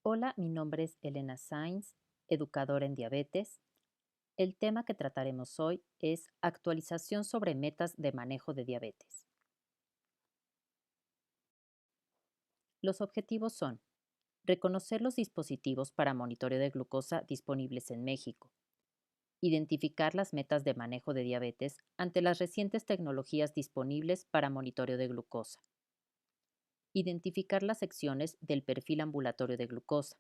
Hola, mi nombre es Elena Sainz, educadora en diabetes. El tema que trataremos hoy es actualización sobre metas de manejo de diabetes. Los objetivos son reconocer los dispositivos para monitoreo de glucosa disponibles en México, identificar las metas de manejo de diabetes ante las recientes tecnologías disponibles para monitoreo de glucosa, identificar las secciones del perfil ambulatorio de glucosa,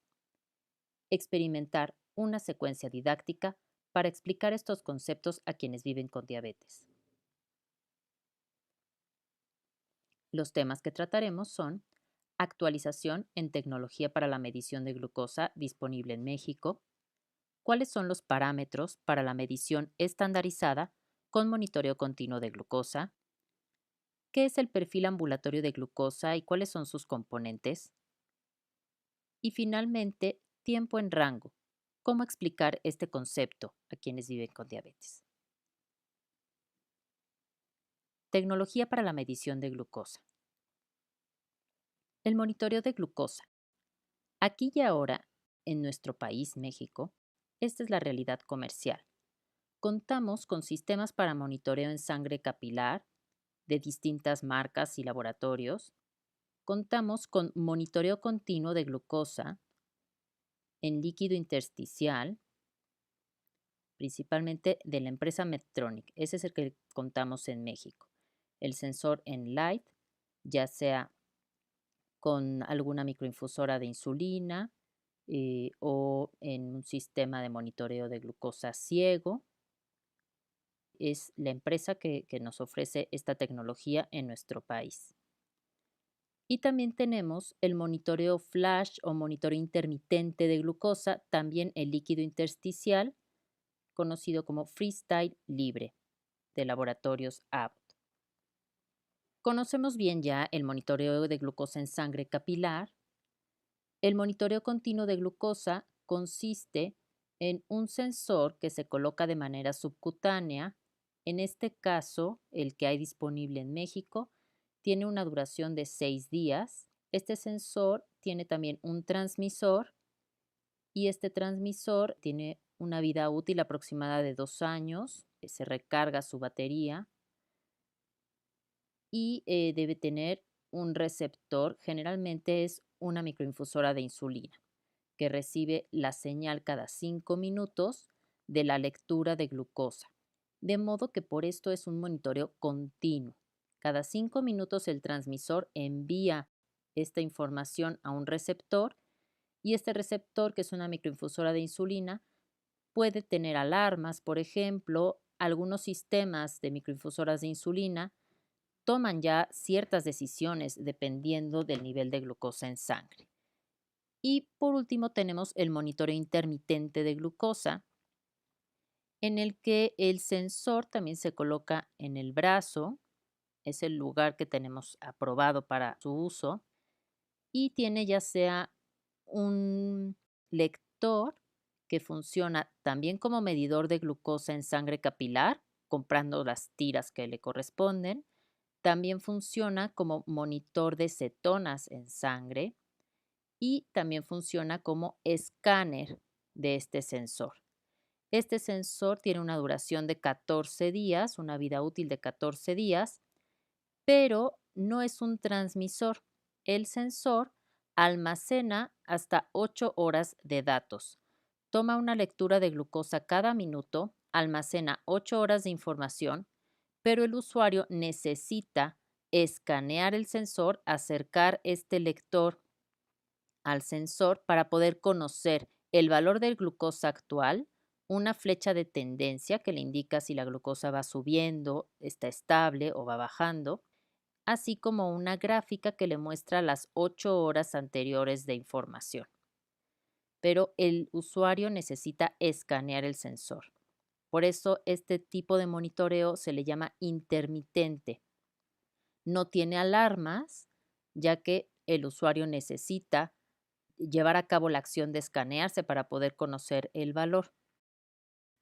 experimentar una secuencia didáctica para explicar estos conceptos a quienes viven con diabetes. Los temas que trataremos son actualización en tecnología para la medición de glucosa disponible en México, cuáles son los parámetros para la medición estandarizada con monitoreo continuo de glucosa, qué es el perfil ambulatorio de glucosa y cuáles son sus componentes, y finalmente, tiempo en rango, cómo explicar este concepto a quienes viven con diabetes. Tecnología para la medición de glucosa. El monitoreo de glucosa. Aquí y ahora, en nuestro país, México, esta es la realidad comercial. Contamos con sistemas para monitoreo en sangre capilar de distintas marcas y laboratorios. Contamos con monitoreo continuo de glucosa en líquido intersticial, principalmente de la empresa Medtronic. Ese es el que contamos en México. El sensor en light, ya sea con alguna microinfusora de insulina o en un sistema de monitoreo de glucosa ciego. Es la empresa que nos ofrece esta tecnología en nuestro país. Y también tenemos el monitoreo flash o monitoreo intermitente de glucosa, también el líquido intersticial, conocido como Freestyle Libre, de laboratorios Abbott. Conocemos bien ya el monitoreo de glucosa en sangre capilar. El monitoreo continuo de glucosa consiste en un sensor que se coloca de manera subcutánea. En este caso, el que hay disponible en México tiene una duración de 6 días. Este sensor tiene también un transmisor y este transmisor tiene una vida útil aproximada de 2 años. Se recarga su batería y debe tener un receptor. Generalmente es una microinfusora de insulina que recibe la señal cada 5 minutos de la lectura de glucosa. De modo que por esto es un monitoreo continuo. Cada 5 minutos el transmisor envía esta información a un receptor y este receptor, que es una microinfusora de insulina, puede tener alarmas. Por ejemplo, algunos sistemas de microinfusoras de insulina toman ya ciertas decisiones dependiendo del nivel de glucosa en sangre. Y por último tenemos el monitoreo intermitente de glucosa, en el que el sensor también se coloca en el brazo, es el lugar que tenemos aprobado para su uso, y tiene ya sea un lector que funciona también como medidor de glucosa en sangre capilar, comprando las tiras que le corresponden. También funciona como monitor de cetonas en sangre y también funciona como escáner de este sensor. Este sensor tiene una duración de 14 días, una vida útil de 14 días, pero no es un transmisor. El sensor almacena hasta 8 horas de datos. Toma una lectura de glucosa cada minuto, almacena 8 horas de información, pero el usuario necesita escanear el sensor, acercar este lector al sensor para poder conocer el valor de glucosa actual, una flecha de tendencia que le indica si la glucosa va subiendo, está estable o va bajando, así como una gráfica que le muestra las 8 horas anteriores de información. Pero el usuario necesita escanear el sensor. Por eso este tipo de monitoreo se le llama intermitente. No tiene alarmas, ya que el usuario necesita llevar a cabo la acción de escanearse para poder conocer el valor.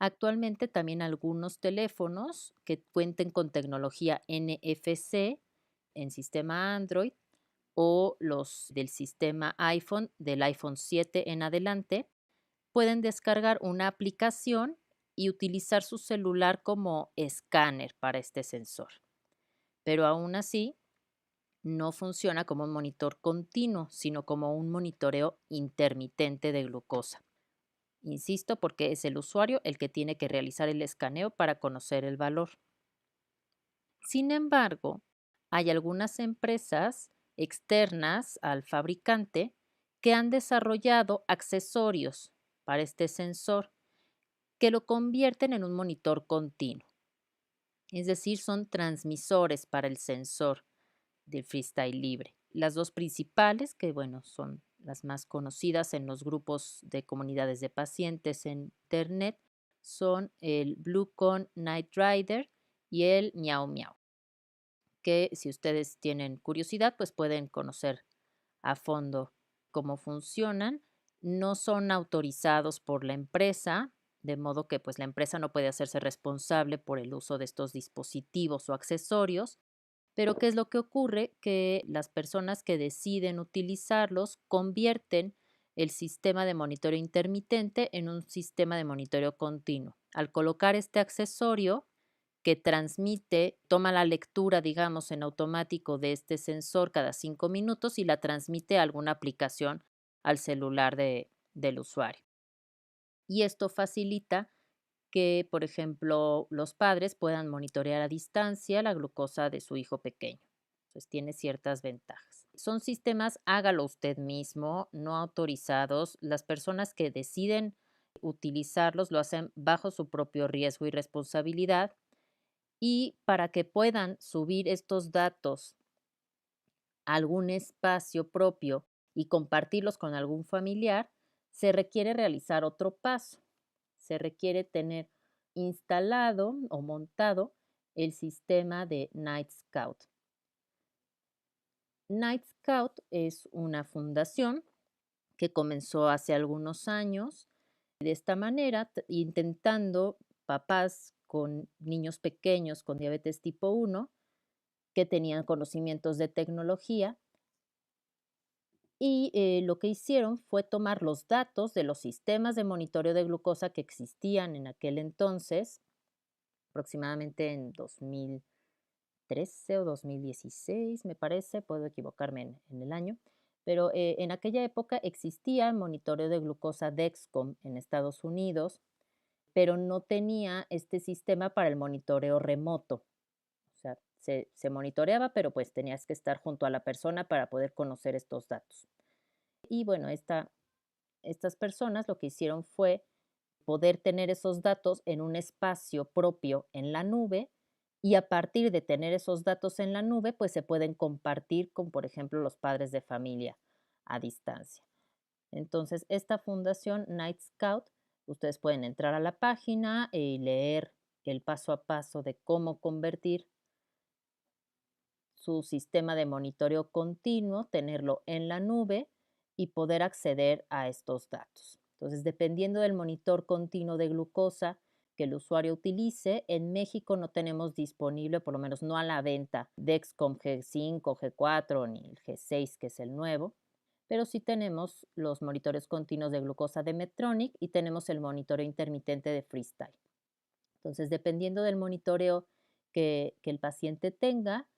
Actualmente también algunos teléfonos que cuenten con tecnología NFC en sistema Android o los del sistema iPhone, del iPhone 7 en adelante, pueden descargar una aplicación y utilizar su celular como escáner para este sensor. Pero aún así, no funciona como un monitor continuo, sino como un monitoreo intermitente de glucosa. Insisto, porque es el usuario el que tiene que realizar el escaneo para conocer el valor. Sin embargo, hay algunas empresas externas al fabricante que han desarrollado accesorios para este sensor que lo convierten en un monitor continuo. Es decir, son transmisores para el sensor del freestyle libre. Las dos principales, que bueno, son las más conocidas en los grupos de comunidades de pacientes en Internet, son el Bluecon Night Rider y el Miau Miau, que si ustedes tienen curiosidad, pues pueden conocer a fondo cómo funcionan. No son autorizados por la empresa, de modo que pues la empresa no puede hacerse responsable por el uso de estos dispositivos o accesorios. Pero ¿qué es lo que ocurre? Que las personas que deciden utilizarlos convierten el sistema de monitoreo intermitente en un sistema de monitoreo continuo. Al colocar este accesorio que transmite, toma la lectura, digamos, en automático de este sensor cada 5 minutos y la transmite a alguna aplicación al celular del usuario. Y esto facilita que, por ejemplo, los padres puedan monitorear a distancia la glucosa de su hijo pequeño. Entonces tiene ciertas ventajas. Son sistemas, hágalo usted mismo, no autorizados. Las personas que deciden utilizarlos lo hacen bajo su propio riesgo y responsabilidad. Y para que puedan subir estos datos a algún espacio propio y compartirlos con algún familiar, se requiere realizar otro paso. Se requiere tener instalado o montado el sistema de Night Scout. Night Scout es una fundación que comenzó hace algunos años de esta manera, intentando papás con niños pequeños con diabetes tipo 1 que tenían conocimientos de tecnología y lo que hicieron fue tomar los datos de los sistemas de monitoreo de glucosa que existían en aquel entonces, aproximadamente en 2013 o 2016, me parece, puedo equivocarme en el año, pero en aquella época existía monitoreo de glucosa Dexcom en Estados Unidos, pero no tenía este sistema para el monitoreo remoto. O sea, se monitoreaba, pero pues tenías que estar junto a la persona para poder conocer estos datos. Y bueno, estas personas lo que hicieron fue poder tener esos datos en un espacio propio en la nube y a partir de tener esos datos en la nube, pues se pueden compartir con, por ejemplo, los padres de familia a distancia. Entonces, esta fundación Night Scout, ustedes pueden entrar a la página y leer el paso a paso de cómo convertir su sistema de monitoreo continuo, tenerlo en la nube y poder acceder a estos datos. Entonces, dependiendo del monitor continuo de glucosa que el usuario utilice, en México no tenemos disponible, por lo menos no a la venta, Dexcom G5, G4 ni el G6, que es el nuevo, pero sí tenemos los monitores continuos de glucosa de Medtronic y tenemos el monitoreo intermitente de Freestyle. Entonces, dependiendo del monitoreo que el paciente tenga,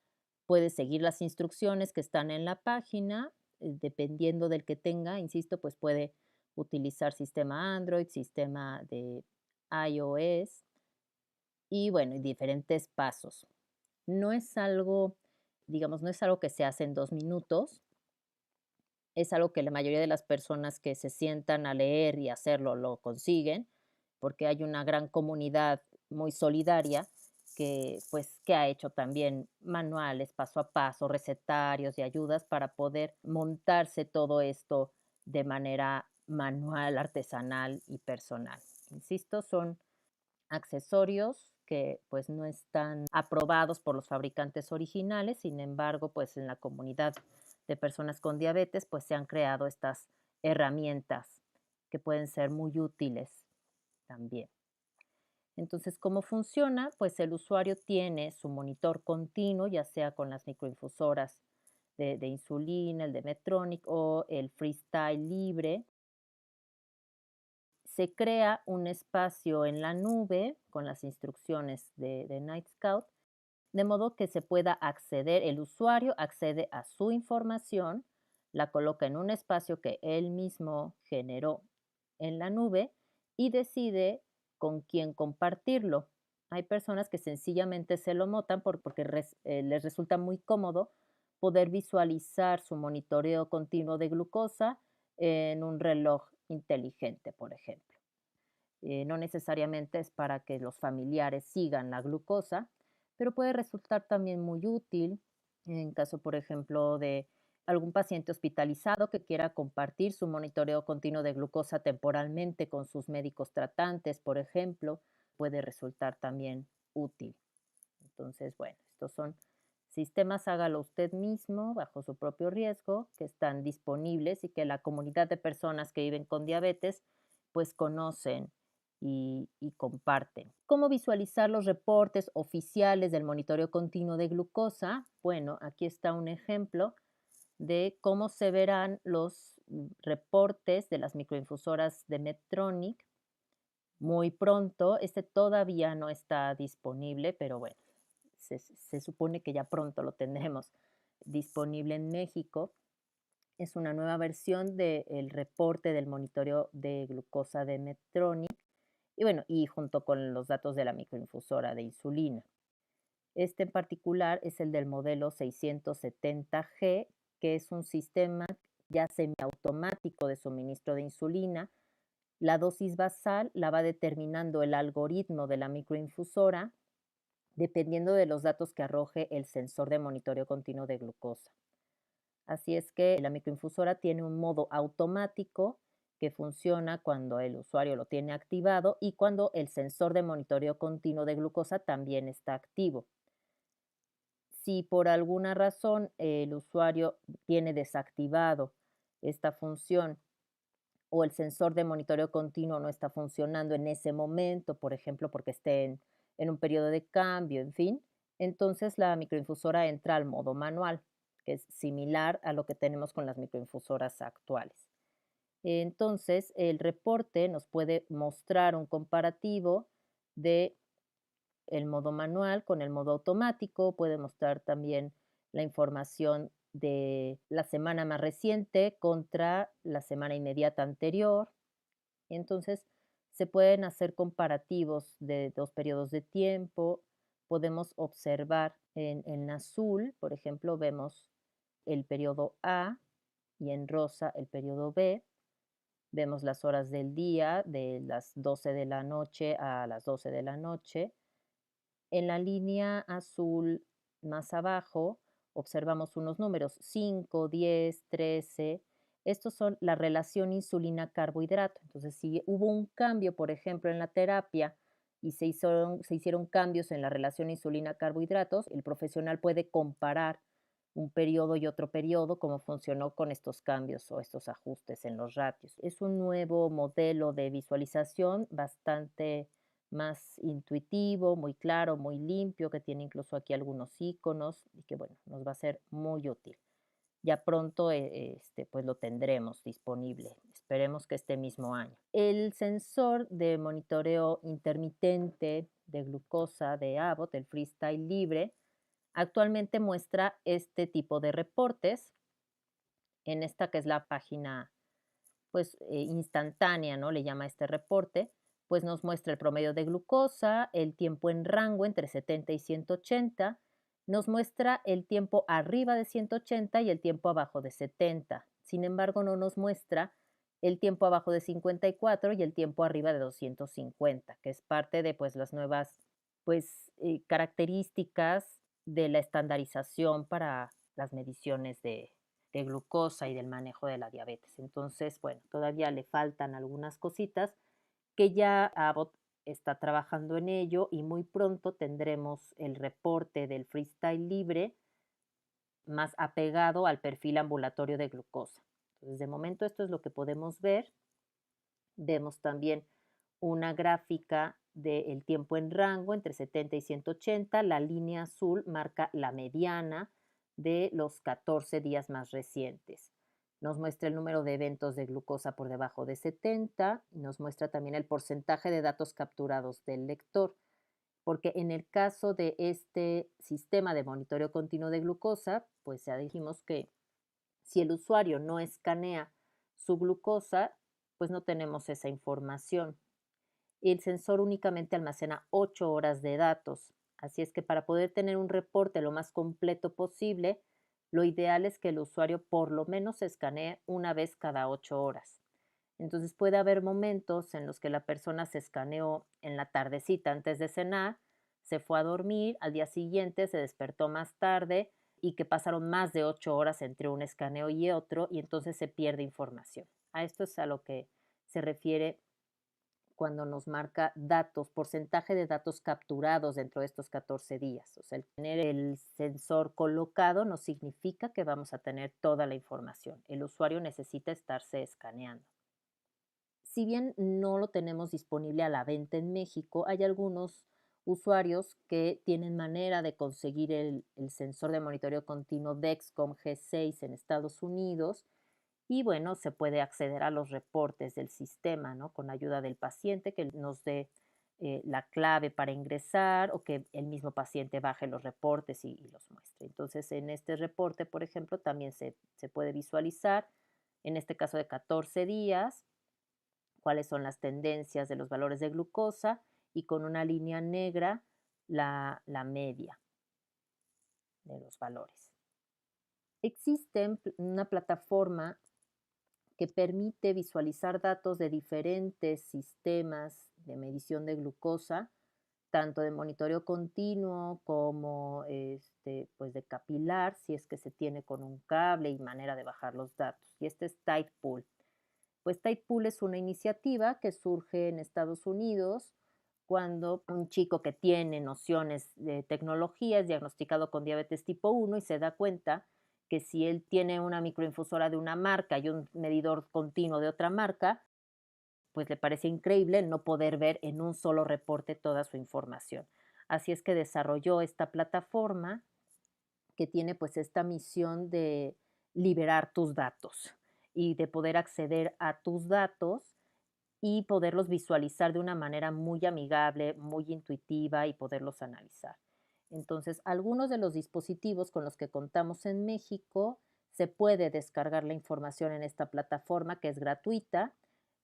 puede seguir las instrucciones que están en la página, dependiendo del que tenga, insisto, pues puede utilizar sistema Android, sistema de iOS y bueno, y diferentes pasos. No es algo, digamos, no es algo que se hace en 2 minutos, es algo que la mayoría de las personas que se sientan a leer y hacerlo lo consiguen, porque hay una gran comunidad muy solidaria que, pues, que ha hecho también manuales paso a paso, recetarios y ayudas para poder montarse todo esto de manera manual, artesanal y personal. Insisto, son accesorios que pues no están aprobados por los fabricantes originales, sin embargo, pues en la comunidad de personas con diabetes, pues se han creado estas herramientas que pueden ser muy útiles también. Entonces, ¿cómo funciona? Pues el usuario tiene su monitor continuo, ya sea con las microinfusoras de insulina, el de Medtronic o el Freestyle Libre. Se crea un espacio en la nube con las instrucciones de Night Scout, de modo que se pueda acceder, el usuario accede a su información, la coloca en un espacio que él mismo generó en la nube y decide con quién compartirlo. Hay personas que sencillamente se lo montan porque les resulta muy cómodo poder visualizar su monitoreo continuo de glucosa en un reloj inteligente, por ejemplo. No necesariamente es para que los familiares sigan la glucosa, pero puede resultar también muy útil en caso, por ejemplo, de algún paciente hospitalizado que quiera compartir su monitoreo continuo de glucosa temporalmente con sus médicos tratantes, por ejemplo, puede resultar también útil. Entonces, bueno, estos son sistemas, hágalo usted mismo bajo su propio riesgo, que están disponibles y que la comunidad de personas que viven con diabetes pues conocen y comparten. ¿Cómo visualizar los reportes oficiales del monitoreo continuo de glucosa? Bueno, aquí está un ejemplo de cómo se verán los reportes de las microinfusoras de Medtronic muy pronto. Este todavía no está disponible, pero bueno, se supone que ya pronto lo tendremos disponible en México. Es una nueva versión del reporte del monitoreo de glucosa de Medtronic y bueno, y junto con los datos de la microinfusora de insulina. Este en particular es el del modelo 670G, que es un sistema ya semiautomático de suministro de insulina. La dosis basal la va determinando el algoritmo de la microinfusora dependiendo de los datos que arroje el sensor de monitoreo continuo de glucosa. Así es que la microinfusora tiene un modo automático que funciona cuando el usuario lo tiene activado y cuando el sensor de monitoreo continuo de glucosa también está activo. Si por alguna razón el usuario tiene desactivado esta función o el sensor de monitoreo continuo no está funcionando en ese momento, por ejemplo, porque esté en un periodo de cambio, en fin, entonces la microinfusora entra al modo manual, que es similar a lo que tenemos con las microinfusoras actuales. Entonces, el reporte nos puede mostrar un comparativo de el modo manual con el modo automático, puede mostrar también la información de la semana más reciente contra la semana inmediata anterior. Entonces, se pueden hacer comparativos de dos periodos de tiempo. Podemos observar en azul, por ejemplo, vemos el periodo A y en rosa el periodo B. Vemos las horas del día de las 12 de la noche a las 12 de la noche. En la línea azul más abajo observamos unos números 5, 10, 13. Estos son la relación insulina-carbohidrato. Entonces, si hubo un cambio, por ejemplo, en la terapia y se hicieron cambios en la relación insulina-carbohidratos, el profesional puede comparar un periodo y otro periodo, cómo funcionó con estos cambios o estos ajustes en los ratios. Es un nuevo modelo de visualización bastante más intuitivo, muy claro, muy limpio, que tiene incluso aquí algunos iconos y que bueno, nos va a ser muy útil. Ya pronto pues lo tendremos disponible. Esperemos que este mismo año. El sensor de monitoreo intermitente de glucosa de Abbott, el Freestyle Libre, actualmente muestra este tipo de reportes en esta que es la página pues instantánea, ¿no? Le llama este reporte, pues nos muestra el promedio de glucosa, el tiempo en rango entre 70 y 180, nos muestra el tiempo arriba de 180 y el tiempo abajo de 70. Sin embargo, no nos muestra el tiempo abajo de 54 y el tiempo arriba de 250, que es parte de pues las nuevas pues características de la estandarización para las mediciones de glucosa y del manejo de la diabetes. Entonces, bueno, todavía le faltan algunas cositas que ya Abbott está trabajando en ello y muy pronto tendremos el reporte del Freestyle Libre más apegado al perfil ambulatorio de glucosa. Entonces, de momento esto es lo que podemos ver. Vemos también una gráfica del tiempo en rango entre 70 y 180. La línea azul marca la mediana de los 14 días más recientes. Nos muestra el número de eventos de glucosa por debajo de 70 y nos muestra también el porcentaje de datos capturados del lector, porque en el caso de este sistema de monitoreo continuo de glucosa, pues ya dijimos que si el usuario no escanea su glucosa, pues no tenemos esa información. El sensor únicamente almacena 8 horas de datos, así es que para poder tener un reporte lo más completo posible, lo ideal es que el usuario por lo menos escanee una vez cada 8 horas. Entonces puede haber momentos en los que la persona se escaneó en la tardecita antes de cenar, se fue a dormir, al día siguiente se despertó más tarde y que pasaron más de 8 horas entre un escaneo y otro y entonces se pierde información. A esto es a lo que se refiere cuando nos marca datos, porcentaje de datos capturados dentro de estos 14 días. O sea, el tener el sensor colocado no significa que vamos a tener toda la información. El usuario necesita estarse escaneando. Si bien no lo tenemos disponible a la venta en México, hay algunos usuarios que tienen manera de conseguir el sensor de monitoreo continuo Dexcom G6 en Estados Unidos y bueno, se puede acceder a los reportes del sistema, ¿no? Con ayuda del paciente que nos dé la clave para ingresar o que el mismo paciente baje los reportes y los muestre. Entonces, en este reporte, por ejemplo, también se puede visualizar, en este caso de 14 días, cuáles son las tendencias de los valores de glucosa y con una línea negra la media de los valores. Existe una plataforma que permite visualizar datos de diferentes sistemas de medición de glucosa, tanto de monitoreo continuo como pues de capilar, si es que se tiene con un cable y manera de bajar los datos. Y este es Tidepool. Pues Tidepool es una iniciativa que surge en Estados Unidos cuando un chico que tiene nociones de tecnología es diagnosticado con diabetes tipo 1 y se da cuenta que si él tiene una microinfusora de una marca y un medidor continuo de otra marca, pues le parece increíble no poder ver en un solo reporte toda su información. Así es que desarrolló esta plataforma que tiene pues esta misión de liberar tus datos y de poder acceder a tus datos y poderlos visualizar de una manera muy amigable, muy intuitiva y poderlos analizar. Entonces, algunos de los dispositivos con los que contamos en México se puede descargar la información en esta plataforma que es gratuita.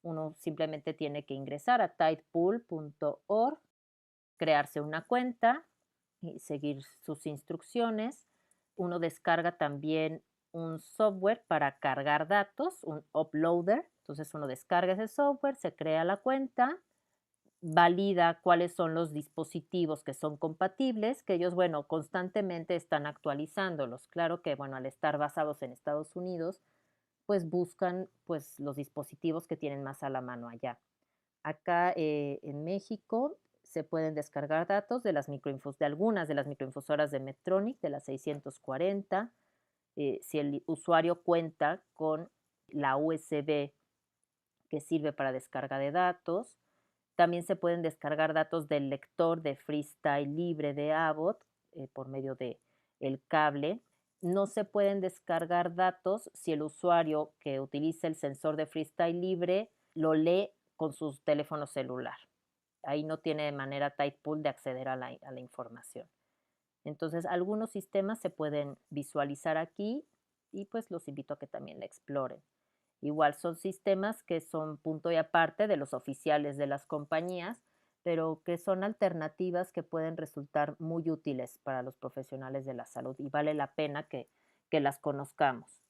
Uno simplemente tiene que ingresar a tidepool.org, crearse una cuenta y seguir sus instrucciones. Uno descarga también un software para cargar datos, un uploader. Entonces uno descarga ese software, se crea la cuenta, valida cuáles son los dispositivos que son compatibles, que ellos, bueno, constantemente están actualizándolos. Claro que, bueno, al estar basados en Estados Unidos, pues buscan pues los dispositivos que tienen más a la mano allá. Acá en México se pueden descargar datos de de algunas de las microinfusoras de Medtronic, de las 640. Si el usuario cuenta con la USB que sirve para descarga de datos. También se pueden descargar datos del lector de Freestyle Libre de Abbott por medio de el cable. No se pueden descargar datos si el usuario que utiliza el sensor de Freestyle Libre lo lee con su teléfono celular. Ahí no tiene de manera Tidepool de acceder a la información. Entonces, algunos sistemas se pueden visualizar aquí y pues los invito a que también la exploren. Igual son sistemas que son punto y aparte de los oficiales de las compañías, pero que son alternativas que pueden resultar muy útiles para los profesionales de la salud y vale la pena que las conozcamos.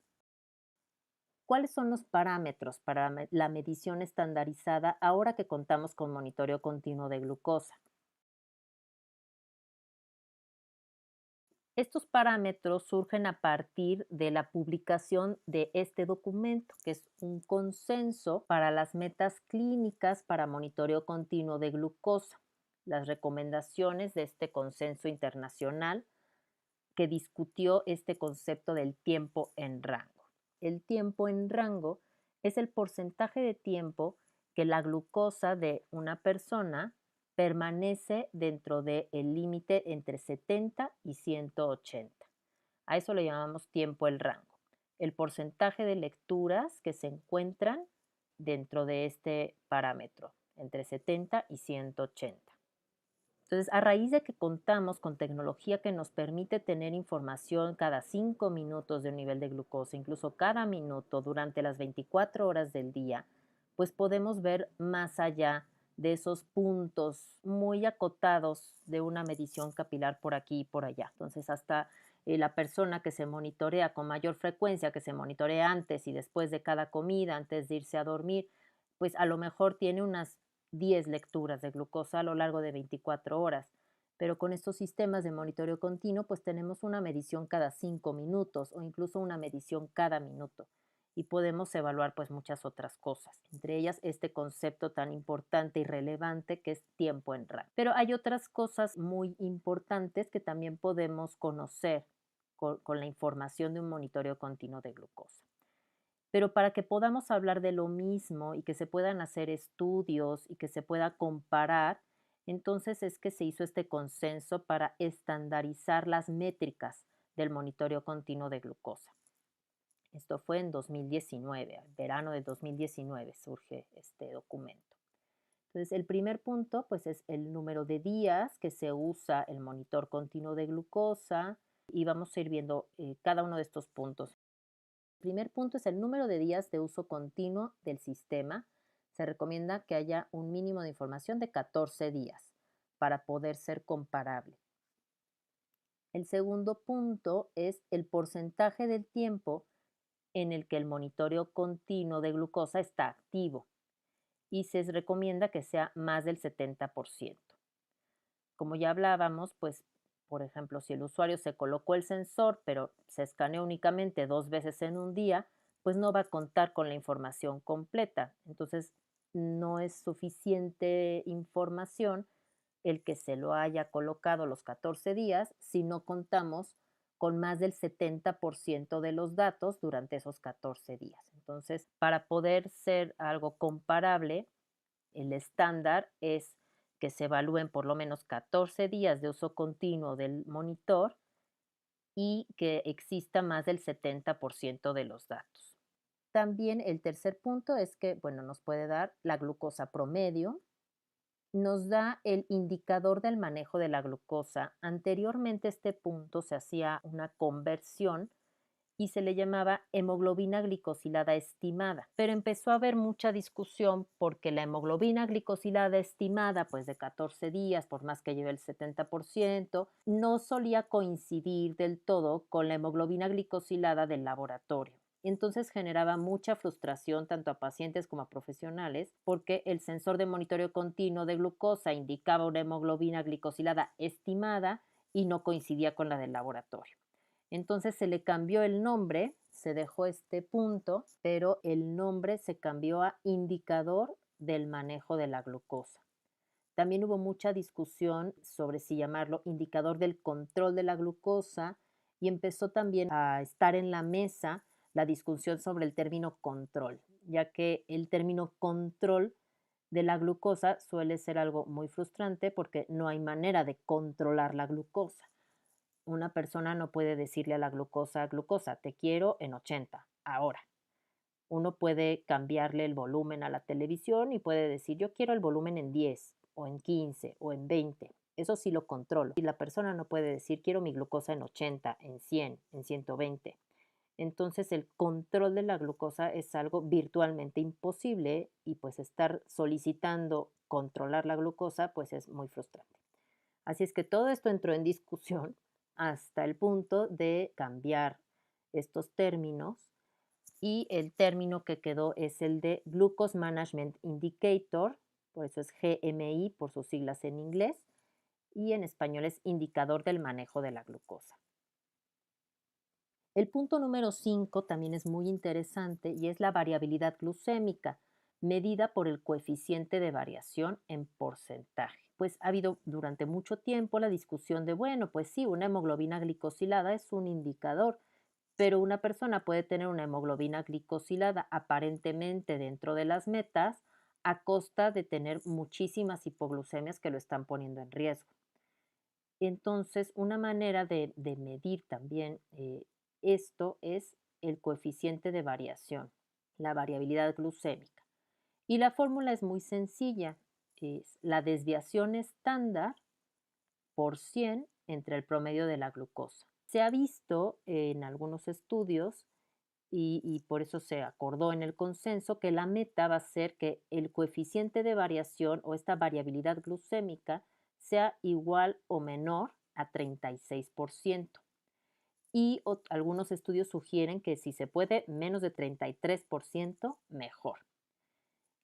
¿Cuáles son los parámetros para la medición estandarizada ahora que contamos con monitoreo continuo de glucosa? Estos parámetros surgen a partir de la publicación de este documento, que es un consenso para las metas clínicas para monitoreo continuo de glucosa. Las recomendaciones de este consenso internacional que discutió este concepto del tiempo en rango. El tiempo en rango es el porcentaje de tiempo que la glucosa de una persona permanece dentro del límite entre 70 y 180. A eso le llamamos tiempo el rango, el porcentaje de lecturas que se encuentran dentro de este parámetro, entre 70 y 180. Entonces, a raíz de que contamos con tecnología que nos permite tener información cada 5 minutos de un nivel de glucosa, incluso cada minuto durante las 24 horas del día, pues podemos ver más allá de esos puntos muy acotados de una medición capilar por aquí y por allá. Entonces, hasta la persona que se monitorea con mayor frecuencia, que se monitorea antes y después de cada comida, antes de irse a dormir, pues a lo mejor tiene unas 10 lecturas de glucosa a lo largo de 24 horas. Pero con estos sistemas de monitoreo continuo, pues tenemos una medición cada 5 minutos o incluso una medición cada minuto. Y podemos evaluar pues muchas otras cosas, entre ellas este concepto tan importante y relevante que es tiempo en rango. Pero hay otras cosas muy importantes que también podemos conocer con la información de un monitoreo continuo de glucosa. Pero para que podamos hablar de lo mismo y que se puedan hacer estudios y que se pueda comparar, entonces es que se hizo este consenso para estandarizar las métricas del monitoreo continuo de glucosa. Esto fue en 2019, verano de 2019 surge este documento. Entonces, el primer punto pues es el número de días que se usa el monitor continuo de glucosa y vamos a ir viendo cada uno de estos puntos. El primer punto es el número de días de uso continuo del sistema. Se recomienda que haya un mínimo de información de 14 días para poder ser comparable. El segundo punto es el porcentaje del tiempo en el que el monitoreo continuo de glucosa está activo y se recomienda que sea más del 70%. Como ya hablábamos, pues, por ejemplo, si el usuario se colocó el sensor, pero se escaneó únicamente 2 veces en un día, pues no va a contar con la información completa. Entonces, no es suficiente información el que se lo haya colocado los 14 días si no contamos con más del 70% de los datos durante esos 14 días. Entonces, para poder ser algo comparable, el estándar es que se evalúen por lo menos 14 días de uso continuo del monitor y que exista más del 70% de los datos. También el tercer punto es que, bueno, nos puede dar la glucosa promedio, nos da el indicador del manejo de la glucosa. Anteriormente a este punto se hacía una conversión y se le llamaba hemoglobina glicosilada estimada. Pero empezó a haber mucha discusión porque la hemoglobina glicosilada estimada, pues de 14 días, por más que lleve el 70%, no solía coincidir del todo con la hemoglobina glicosilada del laboratorio. Entonces generaba mucha frustración tanto a pacientes como a profesionales porque el sensor de monitoreo continuo de glucosa indicaba una hemoglobina glicosilada estimada y no coincidía con la del laboratorio. Entonces se le cambió el nombre, se dejó este punto, pero el nombre se cambió a indicador del manejo de la glucosa. También hubo mucha discusión sobre si llamarlo indicador del control de la glucosa y empezó también a estar en la mesa la discusión sobre el término control, ya que el término control de la glucosa suele ser algo muy frustrante porque no hay manera de controlar la glucosa. Una persona no puede decirle a la glucosa, glucosa, te quiero en 80, ahora. Uno puede cambiarle el volumen a la televisión y puede decir, yo quiero el volumen en 10 o en 15 o en 20. Eso sí lo controlo. Y la persona no puede decir, quiero mi glucosa en 80, en 100, en 120. Entonces el control de la glucosa es algo virtualmente imposible y pues estar solicitando controlar la glucosa pues es muy frustrante. Así es que todo esto entró en discusión hasta el punto de cambiar estos términos y el término que quedó es el de Glucose Management Indicator, por eso es GMI por sus siglas en inglés, y en español es indicador del manejo de la glucosa. El punto número 5 también es muy interesante y es la variabilidad glucémica, medida por el coeficiente de variación en porcentaje. Pues ha habido durante mucho tiempo la discusión de, bueno, pues sí, una hemoglobina glicosilada es un indicador, pero una persona puede tener una hemoglobina glicosilada aparentemente dentro de las metas a costa de tener muchísimas hipoglucemias que lo están poniendo en riesgo. Entonces, una manera de medir también esto es el coeficiente de variación, la variabilidad glucémica. Y la fórmula es muy sencilla, es la desviación estándar por 100 entre el promedio de la glucosa. Se ha visto en algunos estudios y por eso se acordó en el consenso que la meta va a ser que el coeficiente de variación o esta variabilidad glucémica sea igual o menor a 36%. Y algunos estudios sugieren que si se puede menos de 33%, mejor.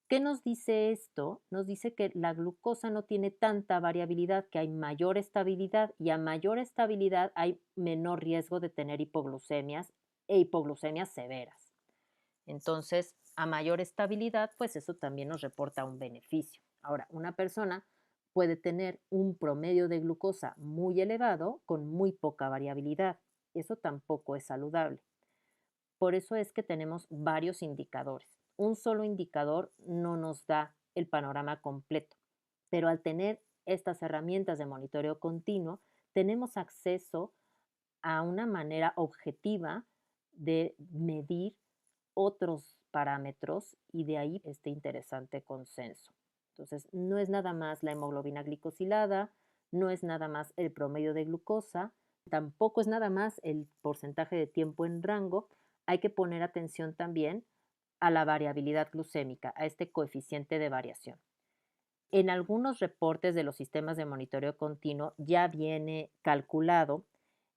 ¿Qué nos dice esto? Nos dice que la glucosa no tiene tanta variabilidad, que hay mayor estabilidad y a mayor estabilidad hay menor riesgo de tener hipoglucemias e hipoglucemias severas. Entonces, a mayor estabilidad, pues eso también nos reporta un beneficio. Ahora, una persona puede tener un promedio de glucosa muy elevado con muy poca variabilidad. Eso tampoco es saludable. Por eso es que tenemos varios indicadores. Un solo indicador no nos da el panorama completo, pero al tener estas herramientas de monitoreo continuo, tenemos acceso a una manera objetiva de medir otros parámetros y de ahí este interesante consenso. Entonces, no es nada más la hemoglobina glicosilada, no es nada más el promedio de glucosa, tampoco es nada más el porcentaje de tiempo en rango. Hay que poner atención también a la variabilidad glucémica, a este coeficiente de variación. En algunos reportes de los sistemas de monitoreo continuo ya viene calculado,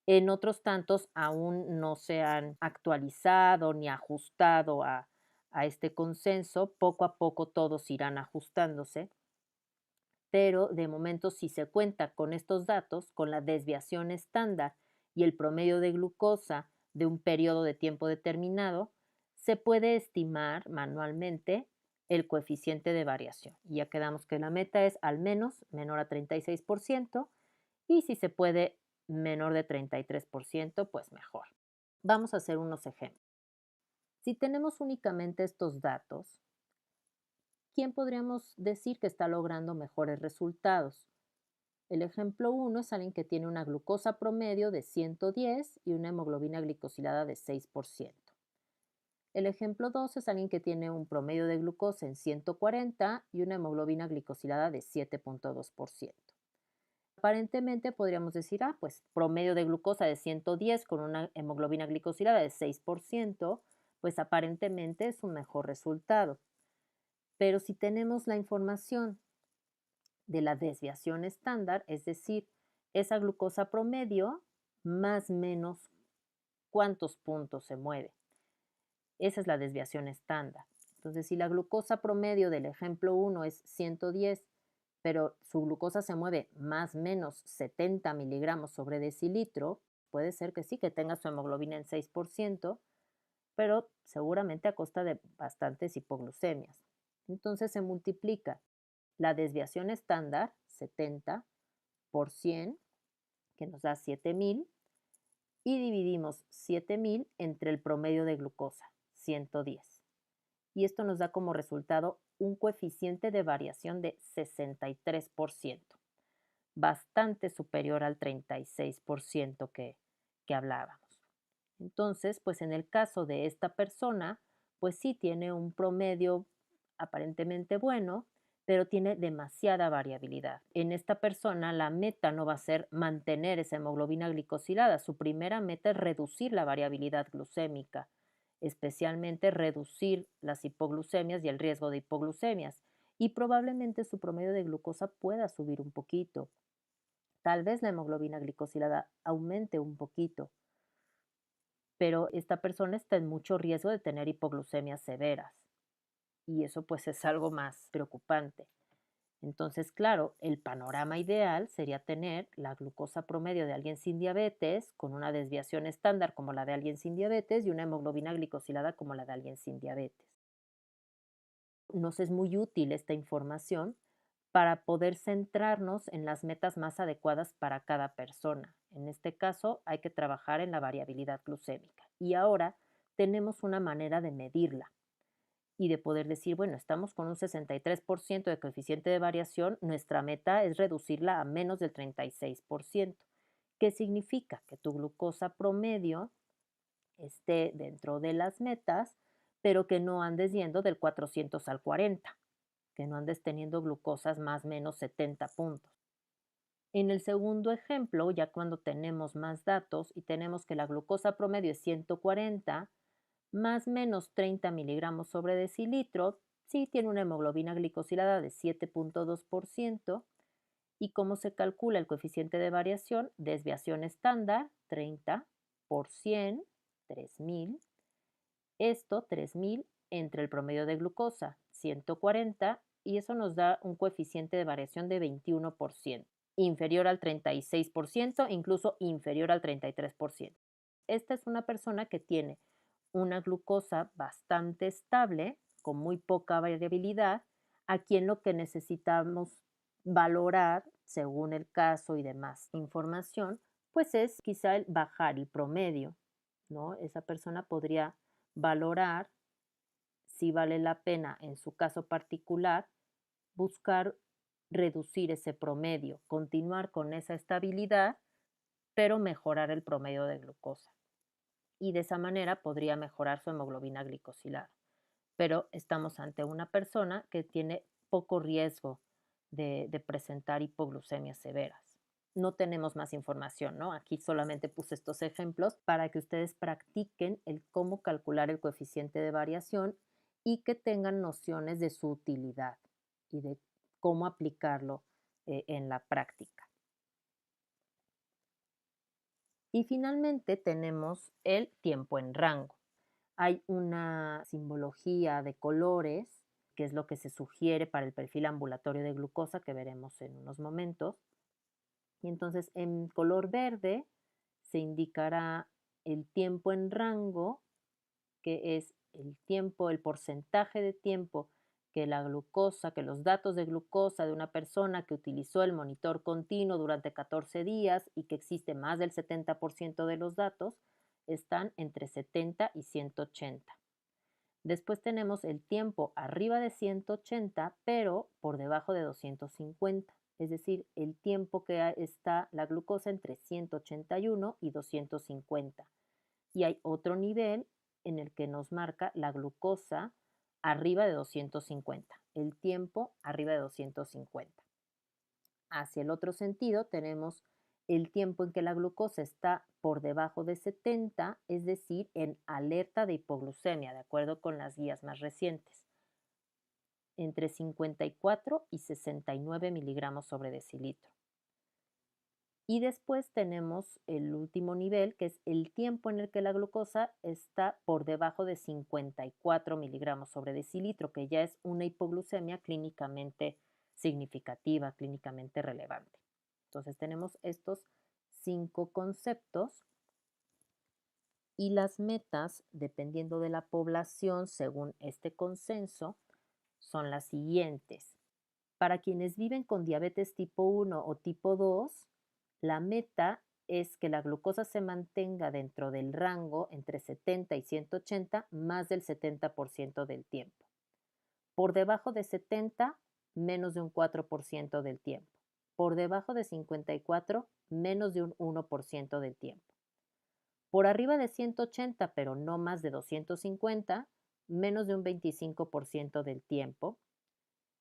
en otros tantos aún no se han actualizado ni ajustado a este consenso. Poco a poco todos irán ajustándose, pero de momento si se cuenta con estos datos, con la desviación estándar y el promedio de glucosa de un periodo de tiempo determinado, se puede estimar manualmente el coeficiente de variación. Y ya quedamos que la meta es al menos menor a 36% y si se puede menor de 33%, pues mejor. Vamos a hacer unos ejemplos. Si tenemos únicamente estos datos, ¿quién podríamos decir que está logrando mejores resultados? El ejemplo 1 es alguien que tiene una glucosa promedio de 110 y una hemoglobina glicosilada de 6%. El ejemplo 2 es alguien que tiene un promedio de glucosa en 140 y una hemoglobina glicosilada de 7.2%. Aparentemente podríamos decir, pues promedio de glucosa de 110 con una hemoglobina glicosilada de 6%, pues aparentemente es un mejor resultado. Pero si tenemos la información de la desviación estándar, es decir, esa glucosa promedio más menos cuántos puntos se mueve. Esa es la desviación estándar. Entonces, si la glucosa promedio del ejemplo 1 es 110, pero su glucosa se mueve más o menos 70 miligramos sobre decilitro, puede ser que sí, que tenga su hemoglobina en 6%, pero seguramente a costa de bastantes hipoglucemias. Entonces se multiplica la desviación estándar, 70, por 100, que nos da 7000, y dividimos 7000 entre el promedio de glucosa, 110. Y esto nos da como resultado un coeficiente de variación de 63%, bastante superior al 36% que hablábamos. Entonces, pues en el caso de esta persona, pues sí tiene un promedio aparentemente bueno, pero tiene demasiada variabilidad. En esta persona la meta no va a ser mantener esa hemoglobina glicosilada, su primera meta es reducir la variabilidad glucémica, especialmente reducir las hipoglucemias y el riesgo de hipoglucemias. Y probablemente su promedio de glucosa pueda subir un poquito. Tal vez la hemoglobina glicosilada aumente un poquito, pero esta persona está en mucho riesgo de tener hipoglucemias severas y eso pues es algo más preocupante. Entonces, claro, el panorama ideal sería tener la glucosa promedio de alguien sin diabetes con una desviación estándar como la de alguien sin diabetes y una hemoglobina glicosilada como la de alguien sin diabetes. Nos es muy útil esta información para poder centrarnos en las metas más adecuadas para cada persona. En este caso, hay que trabajar en la variabilidad glucémica. Y ahora tenemos una manera de medirla. y de poder decir, bueno, estamos con un 63% de coeficiente de variación, nuestra meta es reducirla a menos del 36%. ¿Qué significa? Que tu glucosa promedio esté dentro de las metas, pero que no andes yendo del 400 al 40, que no andes teniendo glucosas más o menos 70 puntos. En el segundo ejemplo, ya cuando tenemos más datos y tenemos que la glucosa promedio es 140, más o menos 30 miligramos sobre decilitro, sí tiene una hemoglobina glicosilada de 7.2%. ¿Y cómo se calcula el coeficiente de variación? Desviación estándar, 30 por 100, 3000. Esto, 3000, entre el promedio de glucosa, 140, y eso nos da un coeficiente de variación de 21%, inferior al 36%, incluso inferior al 33%. Esta es una persona que tiene una glucosa bastante estable, con muy poca variabilidad, a quien lo que necesitamos valorar, según el caso y demás información, pues es quizá el bajar el promedio, ¿no? Esa persona podría valorar si vale la pena, en su caso particular, buscar reducir ese promedio, continuar con esa estabilidad, pero mejorar el promedio de glucosa. Y de esa manera podría mejorar su hemoglobina glicosilada. Pero estamos ante una persona que tiene poco riesgo de presentar hipoglucemias severas. No tenemos más información, ¿no? Aquí solamente puse estos ejemplos para que ustedes practiquen el cómo calcular el coeficiente de variación y que tengan nociones de su utilidad y de cómo aplicarlo en la práctica. Y finalmente tenemos el tiempo en rango. Hay una simbología de colores, que es lo que se sugiere para el perfil ambulatorio de glucosa que veremos en unos momentos. Y entonces en color verde se indicará el tiempo en rango, que es el tiempo, el porcentaje de tiempo que la glucosa, que los datos de glucosa de una persona que utilizó el monitor continuo durante 14 días y que existe más del 70% de los datos, están entre 70 y 180. Después tenemos el tiempo arriba de 180, pero por debajo de 250. Es decir, el tiempo que está la glucosa entre 181 y 250. Y hay otro nivel en el que nos marca la glucosa arriba de 250, el tiempo arriba de 250. Hacia el otro sentido tenemos el tiempo en que la glucosa está por debajo de 70, es decir, en alerta de hipoglucemia, de acuerdo con las guías más recientes, entre 54 y 69 miligramos sobre decilitro. Y después tenemos el último nivel, que es el tiempo en el que la glucosa está por debajo de 54 miligramos sobre decilitro, que ya es una hipoglucemia clínicamente significativa, clínicamente relevante. Entonces tenemos estos 5 conceptos y las metas, dependiendo de la población, según este consenso, son las siguientes. Para quienes viven con diabetes tipo 1 o tipo 2, la meta es que la glucosa se mantenga dentro del rango entre 70 y 180 más del 70% del tiempo. Por debajo de 70, menos de un 4% del tiempo. Por debajo de 54, menos de un 1% del tiempo. Por arriba de 180, pero no más de 250, menos de un 25% del tiempo.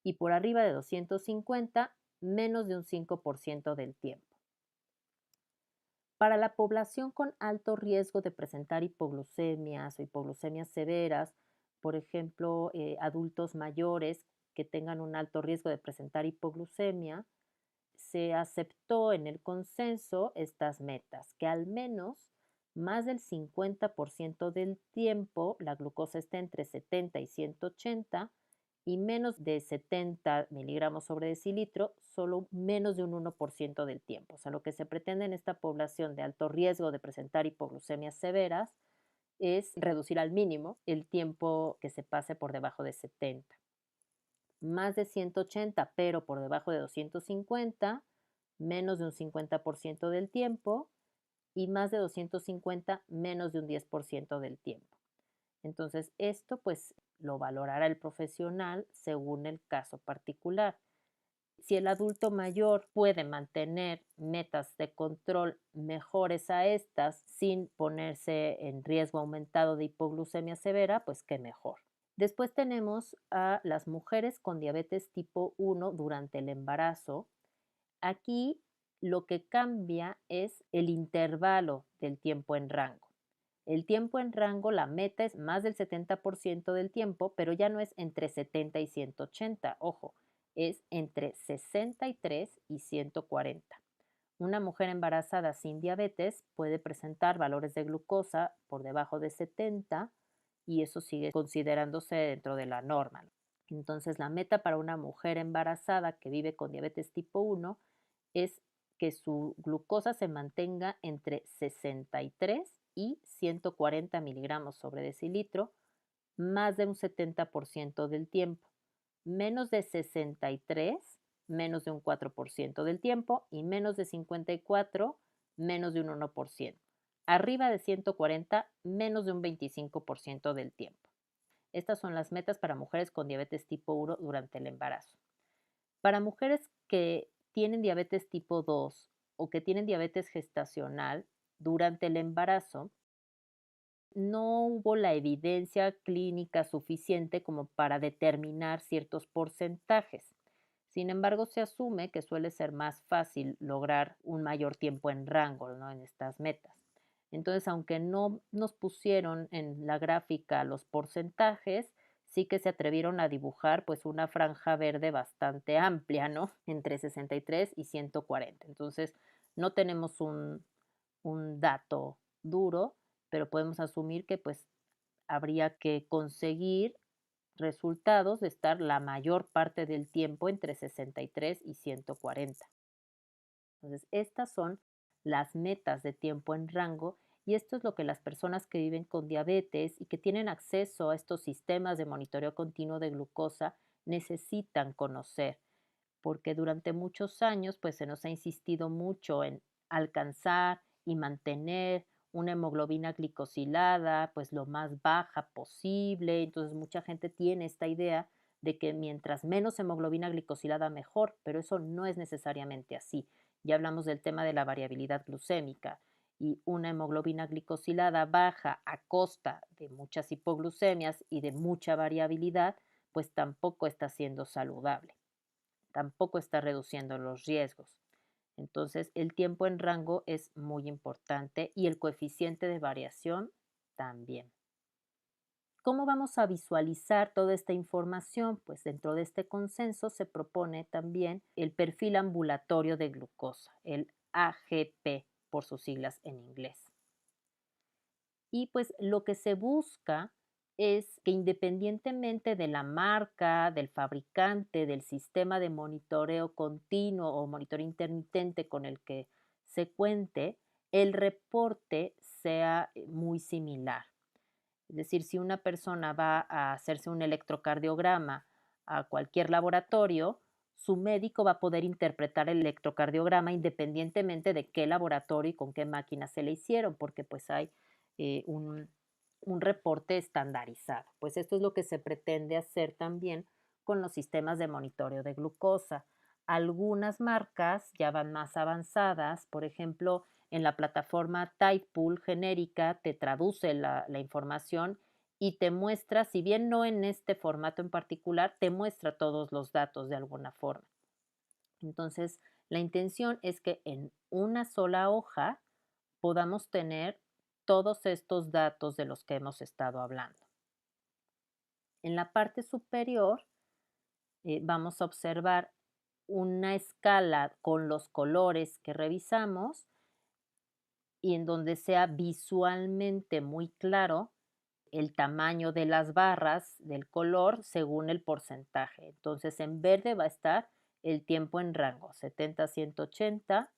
Y por arriba de 250, menos de un 5% del tiempo. Para la población con alto riesgo de presentar hipoglucemias o hipoglucemias severas, por ejemplo, adultos mayores que tengan un alto riesgo de presentar hipoglucemia, se aceptó en el consenso estas metas, que al menos más del 50% del tiempo la glucosa esté entre 70 y 180 y menos de 70 miligramos sobre decilitro, solo menos de un 1% del tiempo. O sea, lo que se pretende en esta población de alto riesgo de presentar hipoglucemias severas es reducir al mínimo el tiempo que se pase por debajo de 70. Más de 180, pero por debajo de 250, menos de un 50% del tiempo, y más de 250, menos de un 10% del tiempo. Entonces, esto pues lo valorará el profesional según el caso particular. Si el adulto mayor puede mantener metas de control mejores a estas sin ponerse en riesgo aumentado de hipoglucemia severa, pues qué mejor. Después tenemos a las mujeres con diabetes tipo 1 durante el embarazo. Aquí lo que cambia es el intervalo del tiempo en rango. El tiempo en rango, la meta es más del 70% del tiempo, pero ya no es entre 70 y 180, ojo, es entre 63 y 140. Una mujer embarazada sin diabetes puede presentar valores de glucosa por debajo de 70 y eso sigue considerándose dentro de la norma. Entonces, la meta para una mujer embarazada que vive con diabetes tipo 1 es que su glucosa se mantenga entre 63 y 140 miligramos sobre decilitro, más de un 70% del tiempo. Menos de 63, menos de un 4% del tiempo, y menos de 54, menos de un 1%. Arriba de 140, menos de un 25% del tiempo. Estas son las metas para mujeres con diabetes tipo 1 durante el embarazo. Para mujeres que tienen diabetes tipo 2 o que tienen diabetes gestacional durante el embarazo, no hubo la evidencia clínica suficiente como para determinar ciertos porcentajes. Sin embargo, se asume que suele ser más fácil lograr un mayor tiempo en rango, ¿no?, en estas metas. Entonces, aunque no nos pusieron en la gráfica los porcentajes, sí que se atrevieron a dibujar pues una franja verde bastante amplia, ¿no? Entre 63 y 140. Entonces, no tenemos un dato duro, pero podemos asumir que pues habría que conseguir resultados de estar la mayor parte del tiempo entre 63 y 140. Entonces, estas son las metas de tiempo en rango y esto es lo que las personas que viven con diabetes y que tienen acceso a estos sistemas de monitoreo continuo de glucosa necesitan conocer, porque durante muchos años pues se nos ha insistido mucho en alcanzar y mantener una hemoglobina glicosilada pues lo más baja posible. Entonces mucha gente tiene esta idea de que mientras menos hemoglobina glicosilada mejor, pero eso no es necesariamente así. Ya hablamos del tema de la variabilidad glucémica y una hemoglobina glicosilada baja a costa de muchas hipoglucemias y de mucha variabilidad, pues tampoco está siendo saludable, tampoco está reduciendo los riesgos. Entonces, el tiempo en rango es muy importante y el coeficiente de variación también. ¿Cómo vamos a visualizar toda esta información? Pues dentro de este consenso se propone también el perfil ambulatorio de glucosa, el AGP por sus siglas en inglés. Y pues lo que se busca es que independientemente de la marca, del fabricante, del sistema de monitoreo continuo o monitoreo intermitente con el que se cuente, el reporte sea muy similar. Es decir, si una persona va a hacerse un electrocardiograma a cualquier laboratorio, su médico va a poder interpretar el electrocardiograma independientemente de qué laboratorio y con qué máquina se le hicieron, porque pues hay eh, un, un reporte estandarizado. Pues esto es lo que se pretende hacer también con los sistemas de monitoreo de glucosa. Algunas marcas ya van más avanzadas, por ejemplo, en la plataforma Typepool genérica te traduce la información y te muestra, si bien no en este formato en particular, te muestra todos los datos de alguna forma. Entonces, la intención es que en una sola hoja podamos tener todos estos datos de los que hemos estado hablando. En la parte superior vamos a observar una escala con los colores que revisamos y en donde sea visualmente muy claro el tamaño de las barras del color según el porcentaje. Entonces, en verde va a estar el tiempo en rango, 70 a 180,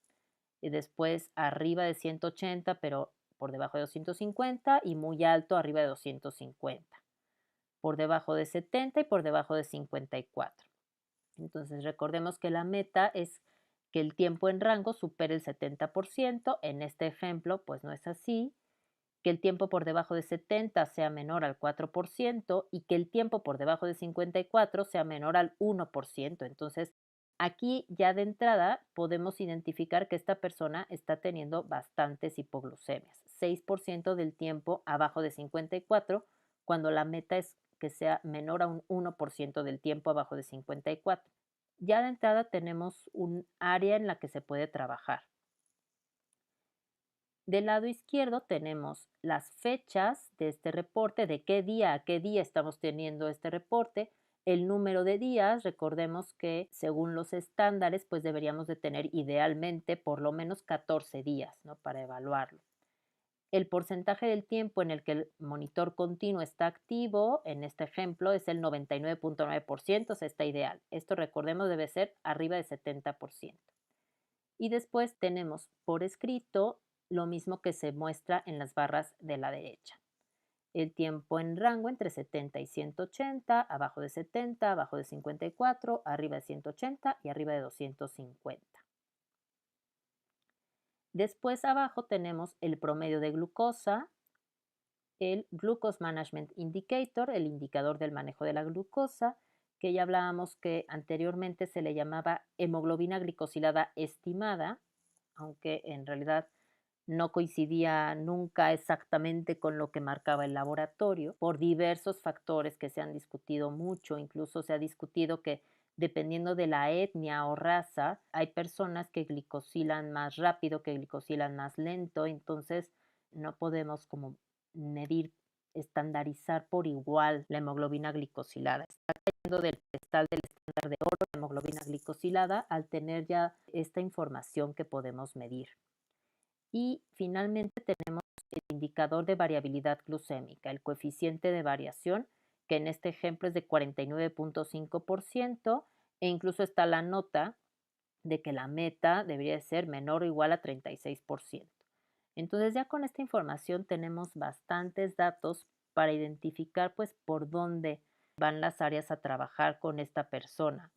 y después arriba de 180, pero por debajo de 250, y muy alto arriba de 250, por debajo de 70 y por debajo de 54. Entonces, recordemos que la meta es que el tiempo en rango supere el 70%. En este ejemplo, pues no es así. que el tiempo por debajo de 70 sea menor al 4% y que el tiempo por debajo de 54 sea menor al 1%. Entonces, aquí ya de entrada podemos identificar que esta persona está teniendo bastantes hipoglucemias, 6% del tiempo abajo de 54, cuando la meta es que sea menor a un 1% del tiempo abajo de 54. Ya de entrada tenemos un área en la que se puede trabajar. Del lado izquierdo tenemos las fechas de este reporte, de qué día a qué día estamos teniendo este reporte, el número de días. Recordemos que según los estándares, pues deberíamos de tener idealmente por lo menos 14 días, ¿no? Para evaluarlo. El porcentaje del tiempo en el que el monitor continuo está activo, en este ejemplo, es el 99.9%, o sea, está ideal. Esto, recordemos, debe ser arriba de 70%. Y después tenemos por escrito lo mismo que se muestra en las barras de la derecha. El tiempo en rango entre 70 y 180, abajo de 70, abajo de 54, arriba de 180 y arriba de 250. Después abajo tenemos el promedio de glucosa, el Glucose Management Indicator, el indicador del manejo de la glucosa, que ya hablábamos que anteriormente se le llamaba hemoglobina glicosilada estimada, aunque en realidad no coincidía nunca exactamente con lo que marcaba el laboratorio, por diversos factores que se han discutido mucho. Incluso se ha discutido que dependiendo de la etnia o raza, hay personas que glicosilan más rápido, que glicosilan más lento. Entonces no podemos como medir, estandarizar por igual la hemoglobina glicosilada. Está cayendo del pedestal del estándar de oro la hemoglobina glicosilada al tener ya esta información que podemos medir. Y finalmente tenemos el indicador de variabilidad glucémica, el coeficiente de variación, que en este ejemplo es de 49.5%, e incluso está la nota de que la meta debería ser menor o igual a 36%. Entonces ya con esta información tenemos bastantes datos para identificar pues por dónde van las áreas a trabajar con esta persona.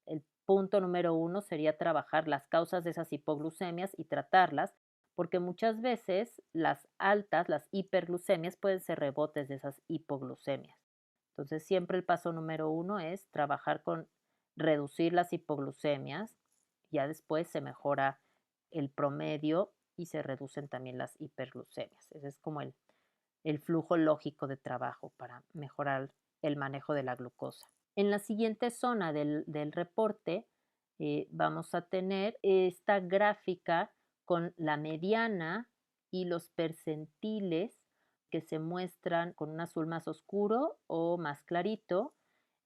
El punto número 1 sería trabajar las causas de esas hipoglucemias y tratarlas, porque muchas veces las altas, las hiperglucemias, pueden ser rebotes de esas hipoglucemias. Entonces siempre el paso número 1 es trabajar con reducir las hipoglucemias, ya después se mejora el promedio y se reducen también las hiperglucemias. Ese es como el flujo lógico de trabajo para mejorar el manejo de la glucosa. En la siguiente zona del reporte vamos a tener esta gráfica con la mediana y los percentiles que se muestran con un azul más oscuro o más clarito,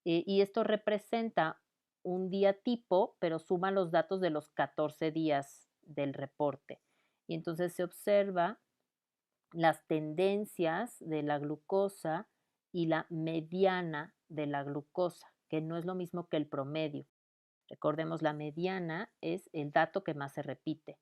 y esto representa un día tipo, pero suma los datos de los 14 días del reporte. Y entonces se observa las tendencias de la glucosa y la mediana de la glucosa, que no es lo mismo que el promedio. Recordemos, la mediana es el dato que más se repite.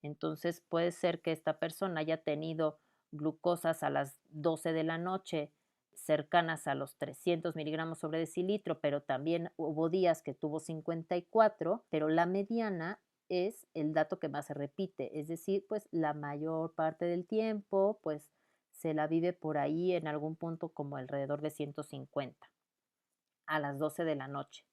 Entonces puede ser que esta persona haya tenido glucosas a las 12 de la noche cercanas a los 300 miligramos sobre decilitro, pero también hubo días que tuvo 54, pero la mediana es el dato que más se repite, es decir, pues la mayor parte del tiempo, pues se la vive por ahí en algún punto como alrededor de 150 a las 12 de la noche.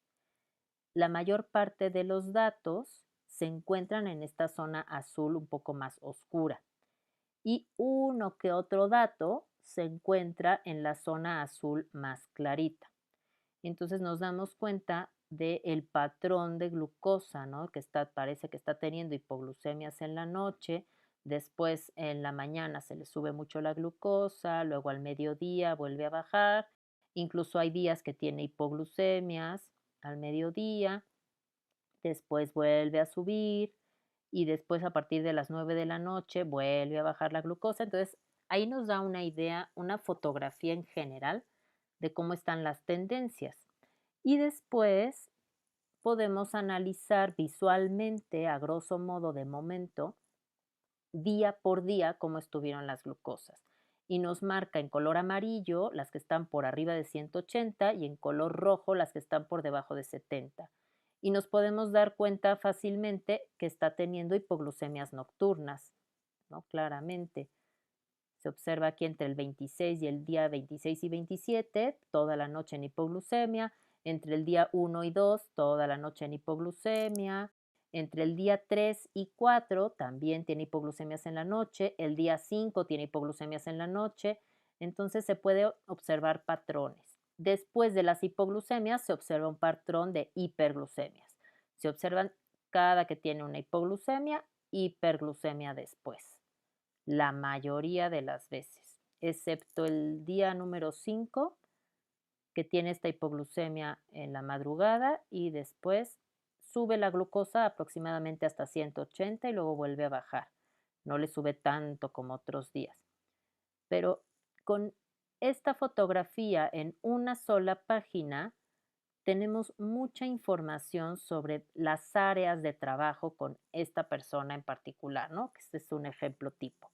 La mayor parte de los datos se encuentran en esta zona azul un poco más oscura y uno que otro dato se encuentra en la zona azul más clarita. Entonces nos damos cuenta del patrón de glucosa, ¿no? Que parece que está teniendo hipoglucemias en la noche, después en la mañana se le sube mucho la glucosa, luego al mediodía vuelve a bajar, incluso hay días que tiene hipoglucemias al mediodía, después vuelve a subir y después a partir de las 9 de la noche vuelve a bajar la glucosa. Entonces ahí nos da una idea, una fotografía en general de cómo están las tendencias. Y después podemos analizar visualmente, a grosso modo de momento, día por día, cómo estuvieron las glucosas. Y nos marca en color amarillo las que están por arriba de 180 y en color rojo las que están por debajo de 70. Y nos podemos dar cuenta fácilmente que está teniendo hipoglucemias nocturnas, ¿no? Claramente. Se observa aquí entre el 26 y el día 26 y 27, toda la noche en hipoglucemia. Entre el día 1 y 2, toda la noche en hipoglucemia. Entre el día 3 y 4 también tiene hipoglucemias en la noche. El día 5 tiene hipoglucemias en la noche. Entonces se puede observar patrones. Después de las hipoglucemias se observa un patrón de hiperglucemias. Se observan cada que tiene una hipoglucemia, hiperglucemia después. La mayoría de las veces, excepto el día número 5, que tiene esta hipoglucemia en la madrugada y después sube la glucosa aproximadamente hasta 180 y luego vuelve a bajar. No le sube tanto como otros días. Pero con esta fotografía en una sola página tenemos mucha información sobre las áreas de trabajo con esta persona en particular, ¿no? Que este es un ejemplo tipo.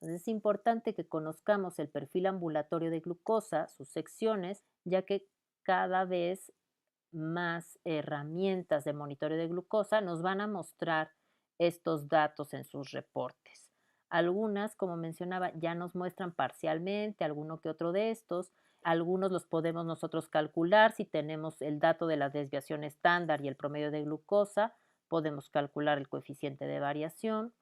Entonces es importante que conozcamos el perfil ambulatorio de glucosa, sus secciones, ya que cada vez más herramientas de monitoreo de glucosa nos van a mostrar estos datos en sus reportes. Algunas, como mencionaba, ya nos muestran parcialmente alguno que otro de estos. Algunos los podemos nosotros calcular si tenemos el dato de la desviación estándar y el promedio de glucosa. Podemos calcular el coeficiente de variación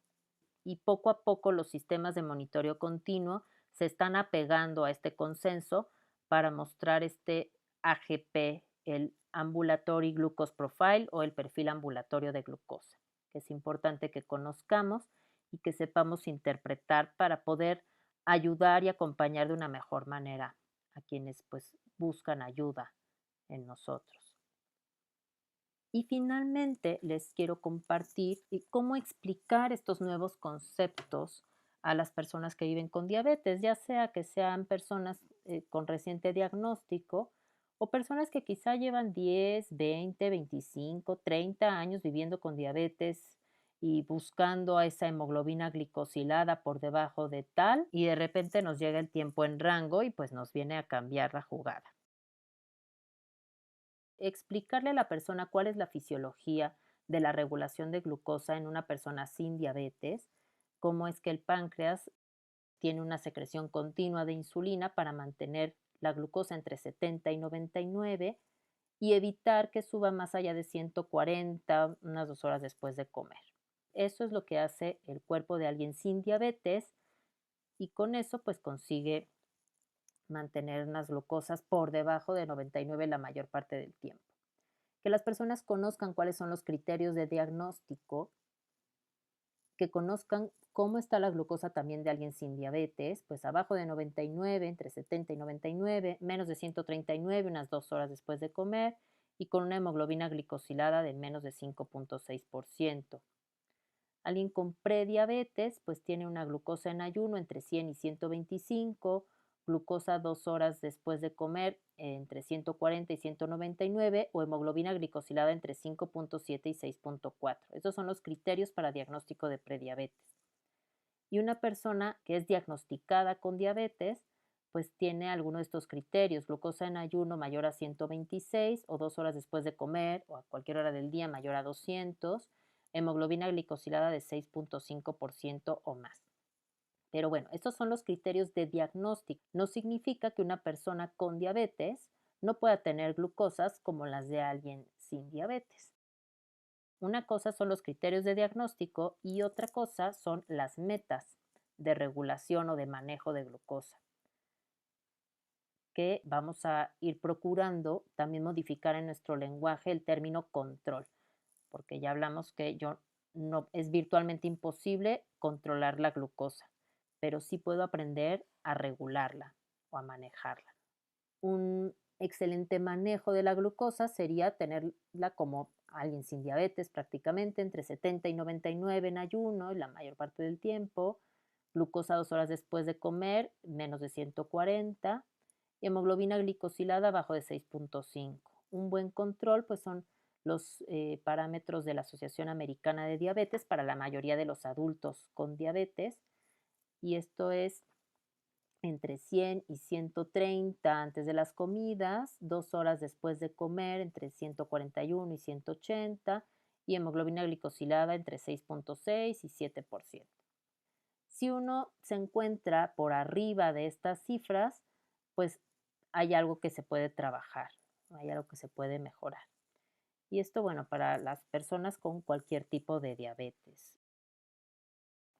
y poco a poco los sistemas de monitoreo continuo se están apegando a este consenso para mostrar este AGP, el Ambulatory Glucose Profile o el perfil ambulatorio de glucosa, que es importante que conozcamos y que sepamos interpretar para poder ayudar y acompañar de una mejor manera a quienes pues buscan ayuda en nosotros. Y finalmente les quiero compartir cómo explicar estos nuevos conceptos a las personas que viven con diabetes, ya sea que sean personas con reciente diagnóstico o personas que quizá llevan 10, 20, 25, 30 años viviendo con diabetes y buscando a esa hemoglobina glicosilada por debajo de tal y de repente nos llega el tiempo en rango y pues nos viene a cambiar la jugada. Explicarle a la persona cuál es la fisiología de la regulación de glucosa en una persona sin diabetes, cómo es que el páncreas tiene una secreción continua de insulina para mantener la glucosa entre 70 y 99 y evitar que suba más allá de 140 unas 2 horas después de comer. Eso es lo que hace el cuerpo de alguien sin diabetes y con eso pues consigue mantener unas glucosas por debajo de 99 la mayor parte del tiempo. Que las personas conozcan cuáles son los criterios de diagnóstico, que conozcan cómo está la glucosa también de alguien sin diabetes, pues abajo de 99, entre 70 y 99, menos de 139 unas 2 horas después de comer y con una hemoglobina glicosilada de menos de 5.6%. Alguien con prediabetes, pues tiene una glucosa en ayuno entre 100 y 125, glucosa 2 horas después de comer entre 140 y 199 o hemoglobina glicosilada entre 5.7 y 6.4. Esos son los criterios para diagnóstico de prediabetes. Y una persona que es diagnosticada con diabetes, pues tiene alguno de estos criterios, glucosa en ayuno mayor a 126 o 2 horas después de comer o a cualquier hora del día mayor a 200, hemoglobina glicosilada de 6.5% o más. Pero bueno, estos son los criterios de diagnóstico. No significa que una persona con diabetes no pueda tener glucosas como las de alguien sin diabetes. Una cosa son los criterios de diagnóstico y otra cosa son las metas de regulación o de manejo de glucosa, que vamos a ir procurando también modificar en nuestro lenguaje el término control, porque ya hablamos que no es virtualmente imposible controlar la glucosa, pero sí puedo aprender a regularla o a manejarla. Un excelente manejo de la glucosa sería tenerla como alguien sin diabetes prácticamente entre 70 y 99 en ayuno la mayor parte del tiempo, glucosa 2 horas después de comer menos de 140, hemoglobina glicosilada bajo de 6.5. Un buen control pues son los parámetros de la Asociación Americana de Diabetes para la mayoría de los adultos con diabetes y esto es entre 100 y 130 antes de las comidas, 2 horas después de comer entre 141 y 180 y hemoglobina glicosilada entre 6.6 y 7%. Si uno se encuentra por arriba de estas cifras, pues hay algo que se puede trabajar, ¿no? Hay algo que se puede mejorar. Y esto, bueno, para las personas con cualquier tipo de diabetes.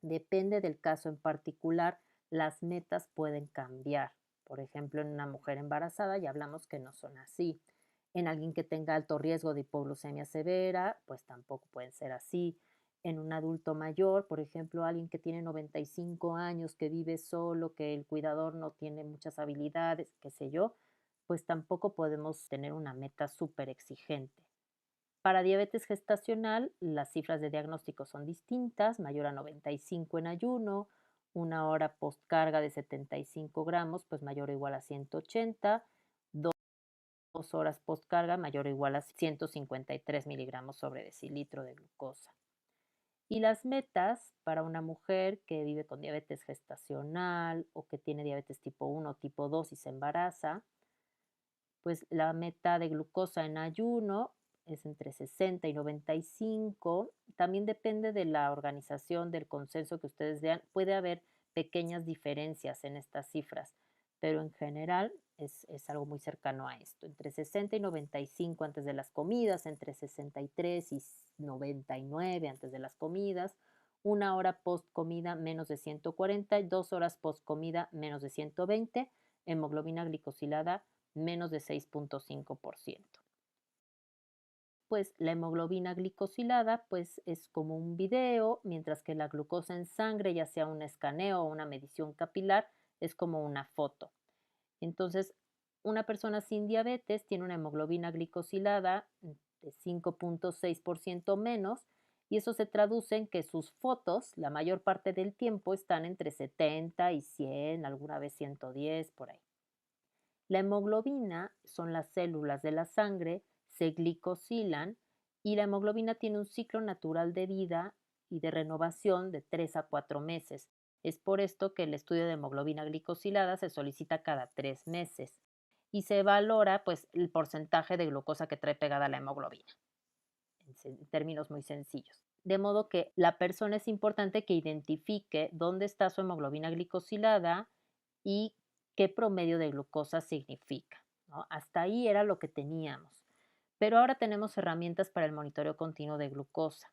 Depende del caso en particular, las metas pueden cambiar. Por ejemplo, en una mujer embarazada ya hablamos que no son así. En alguien que tenga alto riesgo de hipoglucemia severa, pues tampoco pueden ser así. En un adulto mayor, por ejemplo, alguien que tiene 95 años, que vive solo, que el cuidador no tiene muchas habilidades, qué sé yo, pues tampoco podemos tener una meta súper exigente. Para diabetes gestacional, las cifras de diagnóstico son distintas, mayor a 95 en ayuno, una hora postcarga de 75 gramos, pues mayor o igual a 180, 2 horas postcarga mayor o igual a 153 miligramos sobre decilitro de glucosa. Y las metas para una mujer que vive con diabetes gestacional o que tiene diabetes tipo 1 o tipo 2 y se embaraza, pues la meta de glucosa en ayuno es entre 60 y 95. También depende de la organización, del consenso que ustedes vean. Puede haber pequeñas diferencias en estas cifras, pero en general es algo muy cercano a esto. Entre 60 y 95 antes de las comidas, entre 63 y 99 antes de las comidas, una hora post comida menos de 140 y 2 horas post comida menos de 120, hemoglobina glicosilada menos de 6.5%. Pues la hemoglobina glicosilada pues es como un video, mientras que la glucosa en sangre, ya sea un escaneo o una medición capilar, es como una foto. Entonces, una persona sin diabetes tiene una hemoglobina glicosilada de 5.6% menos y eso se traduce en que sus fotos, la mayor parte del tiempo, están entre 70 y 100, alguna vez 110, por ahí. La hemoglobina son las células de la sangre, se glicosilan y la hemoglobina tiene un ciclo natural de vida y de renovación de 3 a 4 meses. Es por esto que el estudio de hemoglobina glicosilada se solicita cada 3 meses y se valora pues el porcentaje de glucosa que trae pegada la hemoglobina, en términos muy sencillos. De modo que la persona es importante que identifique dónde está su hemoglobina glicosilada y qué promedio de glucosa significa, ¿no? Hasta ahí era lo que teníamos. Pero ahora tenemos herramientas para el monitoreo continuo de glucosa.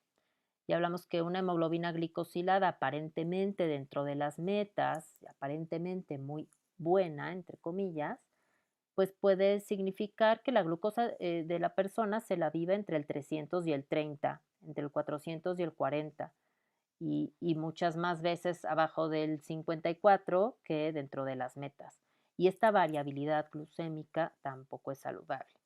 Ya hablamos que una hemoglobina glicosilada aparentemente dentro de las metas, aparentemente muy buena, entre comillas, pues puede significar que la glucosa de la persona se la viva entre el 300 y el 30, entre el 400 y el 40, y muchas más veces abajo del 54 que dentro de las metas. Y esta variabilidad glucémica tampoco es saludable.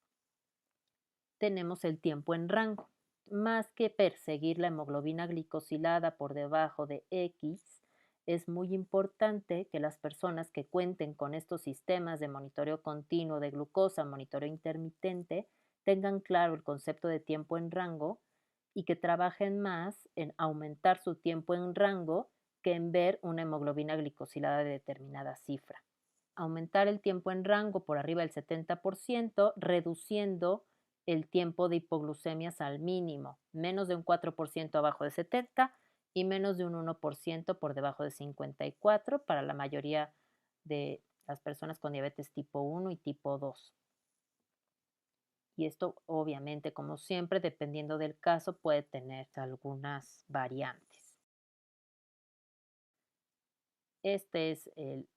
Tenemos el tiempo en rango. Más que perseguir la hemoglobina glicosilada por debajo de X, es muy importante que las personas que cuenten con estos sistemas de monitoreo continuo de glucosa, monitoreo intermitente, tengan claro el concepto de tiempo en rango y que trabajen más en aumentar su tiempo en rango que en ver una hemoglobina glicosilada de determinada cifra. Aumentar el tiempo en rango por arriba del 70%, reduciendo el tiempo de hipoglucemias al mínimo, menos de un 4% abajo de 70 y menos de un 1% por debajo de 54 para la mayoría de las personas con diabetes tipo 1 y tipo 2. Y esto obviamente, como siempre, dependiendo del caso, puede tener algunas variantes. Este es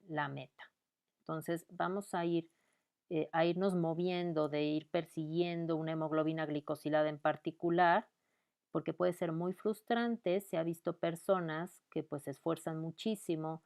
la meta. Entonces vamos a irnos moviendo, de ir persiguiendo una hemoglobina glicosilada en particular, porque puede ser muy frustrante. Se ha visto personas que pues se esfuerzan muchísimo,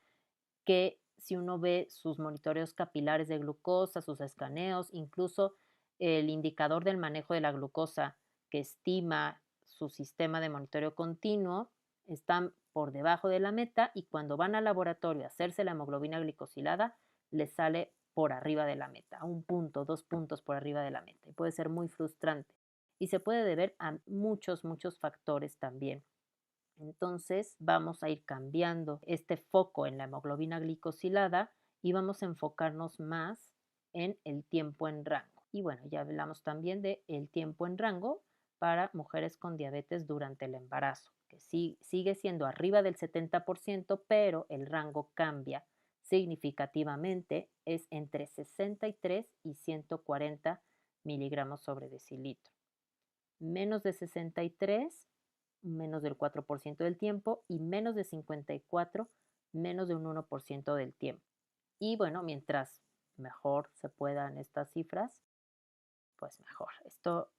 que si uno ve sus monitoreos capilares de glucosa, sus escaneos, incluso el indicador del manejo de la glucosa que estima su sistema de monitoreo continuo, están por debajo de la meta y cuando van al laboratorio a hacerse la hemoglobina glicosilada, les sale por arriba de la meta, a un punto, 2 puntos por arriba de la meta. Y puede ser muy frustrante. Y se puede deber a muchos, muchos factores también. Entonces vamos a ir cambiando este foco en la hemoglobina glicosilada y vamos a enfocarnos más en el tiempo en rango. Y bueno, ya hablamos también de el tiempo en rango para mujeres con diabetes durante el embarazo, que sí, sigue siendo arriba del 70%, pero el rango cambia significativamente, es entre 63 y 140 miligramos sobre decilitro. Menos de 63, menos del 4% del tiempo, y menos de 54, menos de un 1% del tiempo. Y bueno, mientras mejor se puedan estas cifras, pues mejor. Esto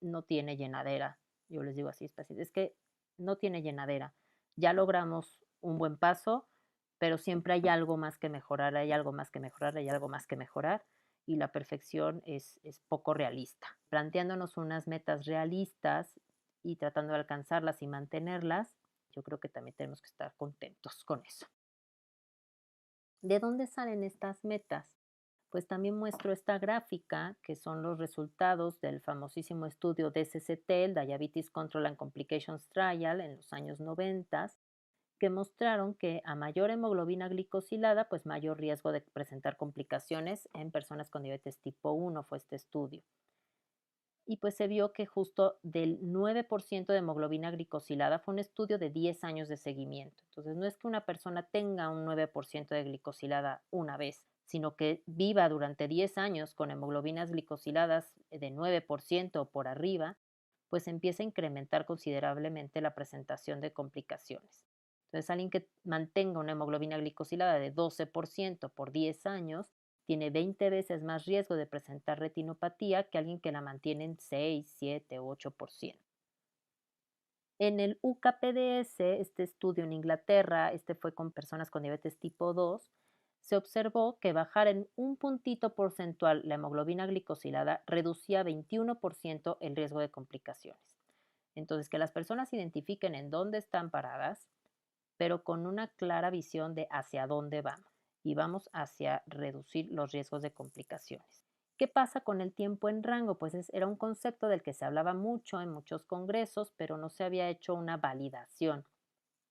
no tiene llenadera, yo les digo así, es que no tiene llenadera. Ya logramos un buen paso, pero siempre hay algo más que mejorar, hay algo más que mejorar, hay algo más que mejorar, y la perfección es poco realista. Planteándonos unas metas realistas y tratando de alcanzarlas y mantenerlas, yo creo que también tenemos que estar contentos con eso. ¿De dónde salen estas metas? Pues también muestro esta gráfica, que son los resultados del famosísimo estudio DSCT, el Diabetes Control and Complications Trial, en los años 90, que mostraron que a mayor hemoglobina glicosilada, pues mayor riesgo de presentar complicaciones en personas con diabetes tipo 1 fue este estudio. Y pues se vio que justo del 9% de hemoglobina glicosilada fue un estudio de 10 años de seguimiento. Entonces no es que una persona tenga un 9% de glicosilada una vez, sino que viva durante 10 años con hemoglobinas glicosiladas de 9% o por arriba, pues empieza a incrementar considerablemente la presentación de complicaciones. Entonces alguien que mantenga una hemoglobina glicosilada de 12% por 10 años tiene 20 veces más riesgo de presentar retinopatía que alguien que la mantiene en 6, 7 u 8%. En el UKPDS, este estudio en Inglaterra, este fue con personas con diabetes tipo 2, se observó que bajar en un puntito porcentual la hemoglobina glicosilada reducía 21% el riesgo de complicaciones. Entonces, que las personas identifiquen en dónde están paradas, pero con una clara visión de hacia dónde vamos, y vamos hacia reducir los riesgos de complicaciones. ¿Qué pasa con el tiempo en rango? Pues era un concepto del que se hablaba mucho en muchos congresos, pero no se había hecho una validación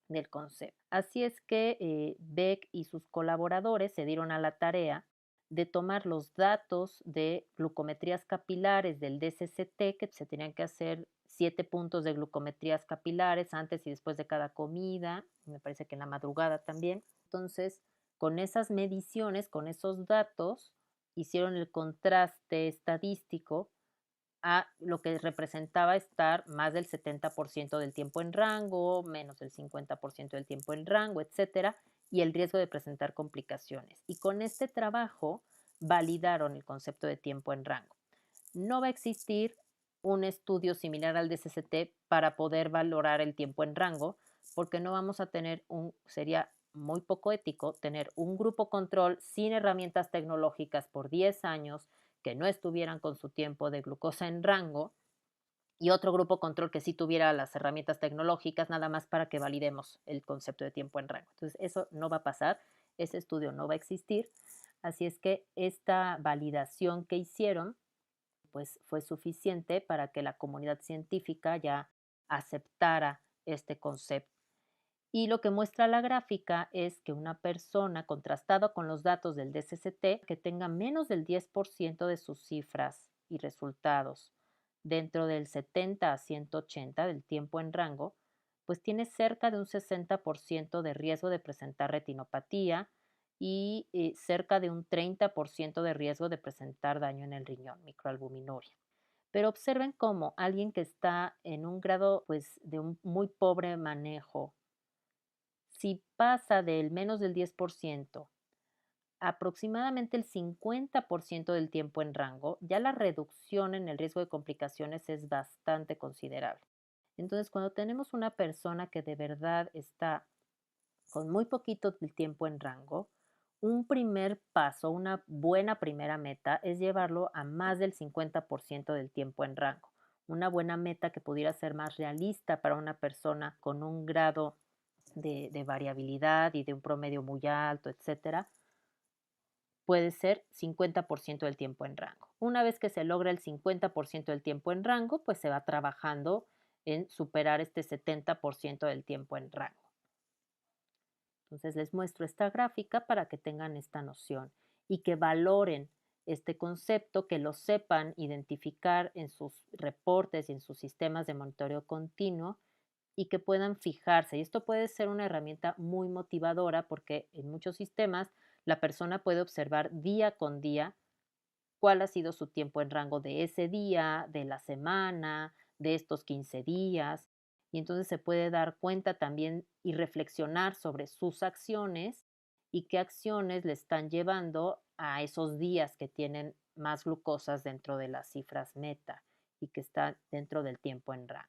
del concepto. Así es que Beck y sus colaboradores se dieron a la tarea de tomar los datos de glucometrías capilares del DSCT, que se tenían que hacer 7 puntos de glucometrías capilares antes y después de cada comida, me parece que en la madrugada también. Entonces, con esas mediciones, con esos datos, hicieron el contraste estadístico a lo que representaba estar más del 70% del tiempo en rango, menos del 50% del tiempo en rango, etcétera, y el riesgo de presentar complicaciones. Y con este trabajo validaron el concepto de tiempo en rango. No va a existir un estudio similar al DCCT para poder valorar el tiempo en rango, porque no vamos a tener sería muy poco ético tener un grupo control sin herramientas tecnológicas por 10 años que no estuvieran con su tiempo de glucosa en rango y otro grupo control que sí tuviera las herramientas tecnológicas nada más para que validemos el concepto de tiempo en rango. Entonces eso no va a pasar, ese estudio no va a existir, así es que esta validación que hicieron pues fue suficiente para que la comunidad científica ya aceptara este concepto. Y lo que muestra la gráfica es que una persona contrastada con los datos del DCCT que tenga menos del 10% de sus cifras y resultados dentro del 70 a 180 del tiempo en rango, pues tiene cerca de un 60% de riesgo de presentar retinopatía y cerca de un 30% de riesgo de presentar daño en el riñón, microalbuminuria. Pero observen cómo alguien que está en un grado pues, de un muy pobre manejo, si pasa del menos del 10%, aproximadamente el 50% del tiempo en rango, ya la reducción en el riesgo de complicaciones es bastante considerable. Entonces, cuando tenemos una persona que de verdad está con muy poquito del tiempo en rango, un primer paso, una buena primera meta es llevarlo a más del 50% del tiempo en rango. Una buena meta que pudiera ser más realista para una persona con un grado de variabilidad y de un promedio muy alto, etcétera, puede ser 50% del tiempo en rango. Una vez que se logra el 50% del tiempo en rango, pues se va trabajando en superar este 70% del tiempo en rango. Entonces les muestro esta gráfica para que tengan esta noción y que valoren este concepto, que lo sepan identificar en sus reportes y en sus sistemas de monitoreo continuo y que puedan fijarse. Y esto puede ser una herramienta muy motivadora porque en muchos sistemas la persona puede observar día con día cuál ha sido su tiempo en rango de ese día, de la semana, de estos 15 días. Y entonces se puede dar cuenta también y reflexionar sobre sus acciones y qué acciones le están llevando a esos días que tienen más glucosas dentro de las cifras meta y que están dentro del tiempo en rango.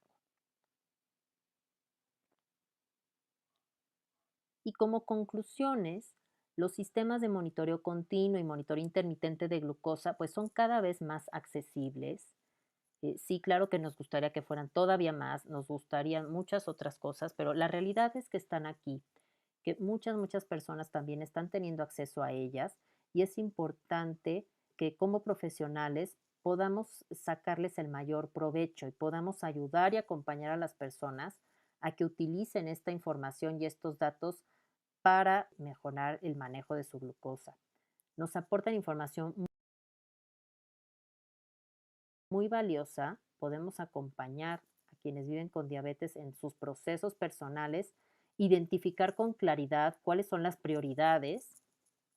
Y como conclusiones, los sistemas de monitoreo continuo y monitoreo intermitente de glucosa pues son cada vez más accesibles. Sí, claro que nos gustaría que fueran todavía más, nos gustarían muchas otras cosas, pero la realidad es que están aquí, que muchas personas también están teniendo acceso a ellas y es importante que como profesionales podamos sacarles el mayor provecho y podamos ayudar y acompañar a las personas a que utilicen esta información y estos datos para mejorar el manejo de su glucosa. Nos aportan información muy valiosa, podemos acompañar a quienes viven con diabetes en sus procesos personales, identificar con claridad cuáles son las prioridades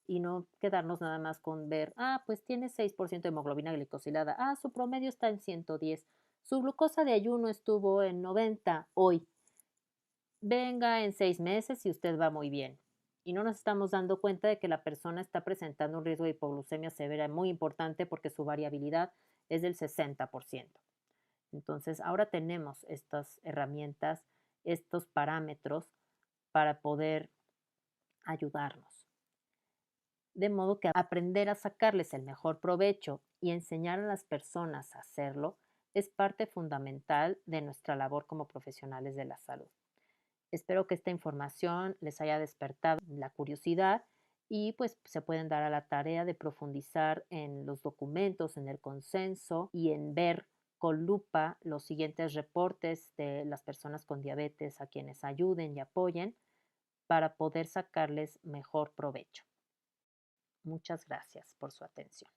y no quedarnos nada más con ver, pues tiene 6% de hemoglobina glicosilada, su promedio está en 110, su glucosa de ayuno estuvo en 90 hoy, venga en 6 meses y usted va muy bien. Y no nos estamos dando cuenta de que la persona está presentando un riesgo de hipoglucemia severa muy importante porque su variabilidad es del 60%. Entonces, ahora tenemos estas herramientas, estos parámetros para poder ayudarnos. De modo que aprender a sacarles el mejor provecho y enseñar a las personas a hacerlo es parte fundamental de nuestra labor como profesionales de la salud. Espero que esta información les haya despertado la curiosidad y pues se pueden dar a la tarea de profundizar en los documentos, en el consenso y en ver con lupa los siguientes reportes de las personas con diabetes a quienes ayuden y apoyen para poder sacarles mejor provecho. Muchas gracias por su atención.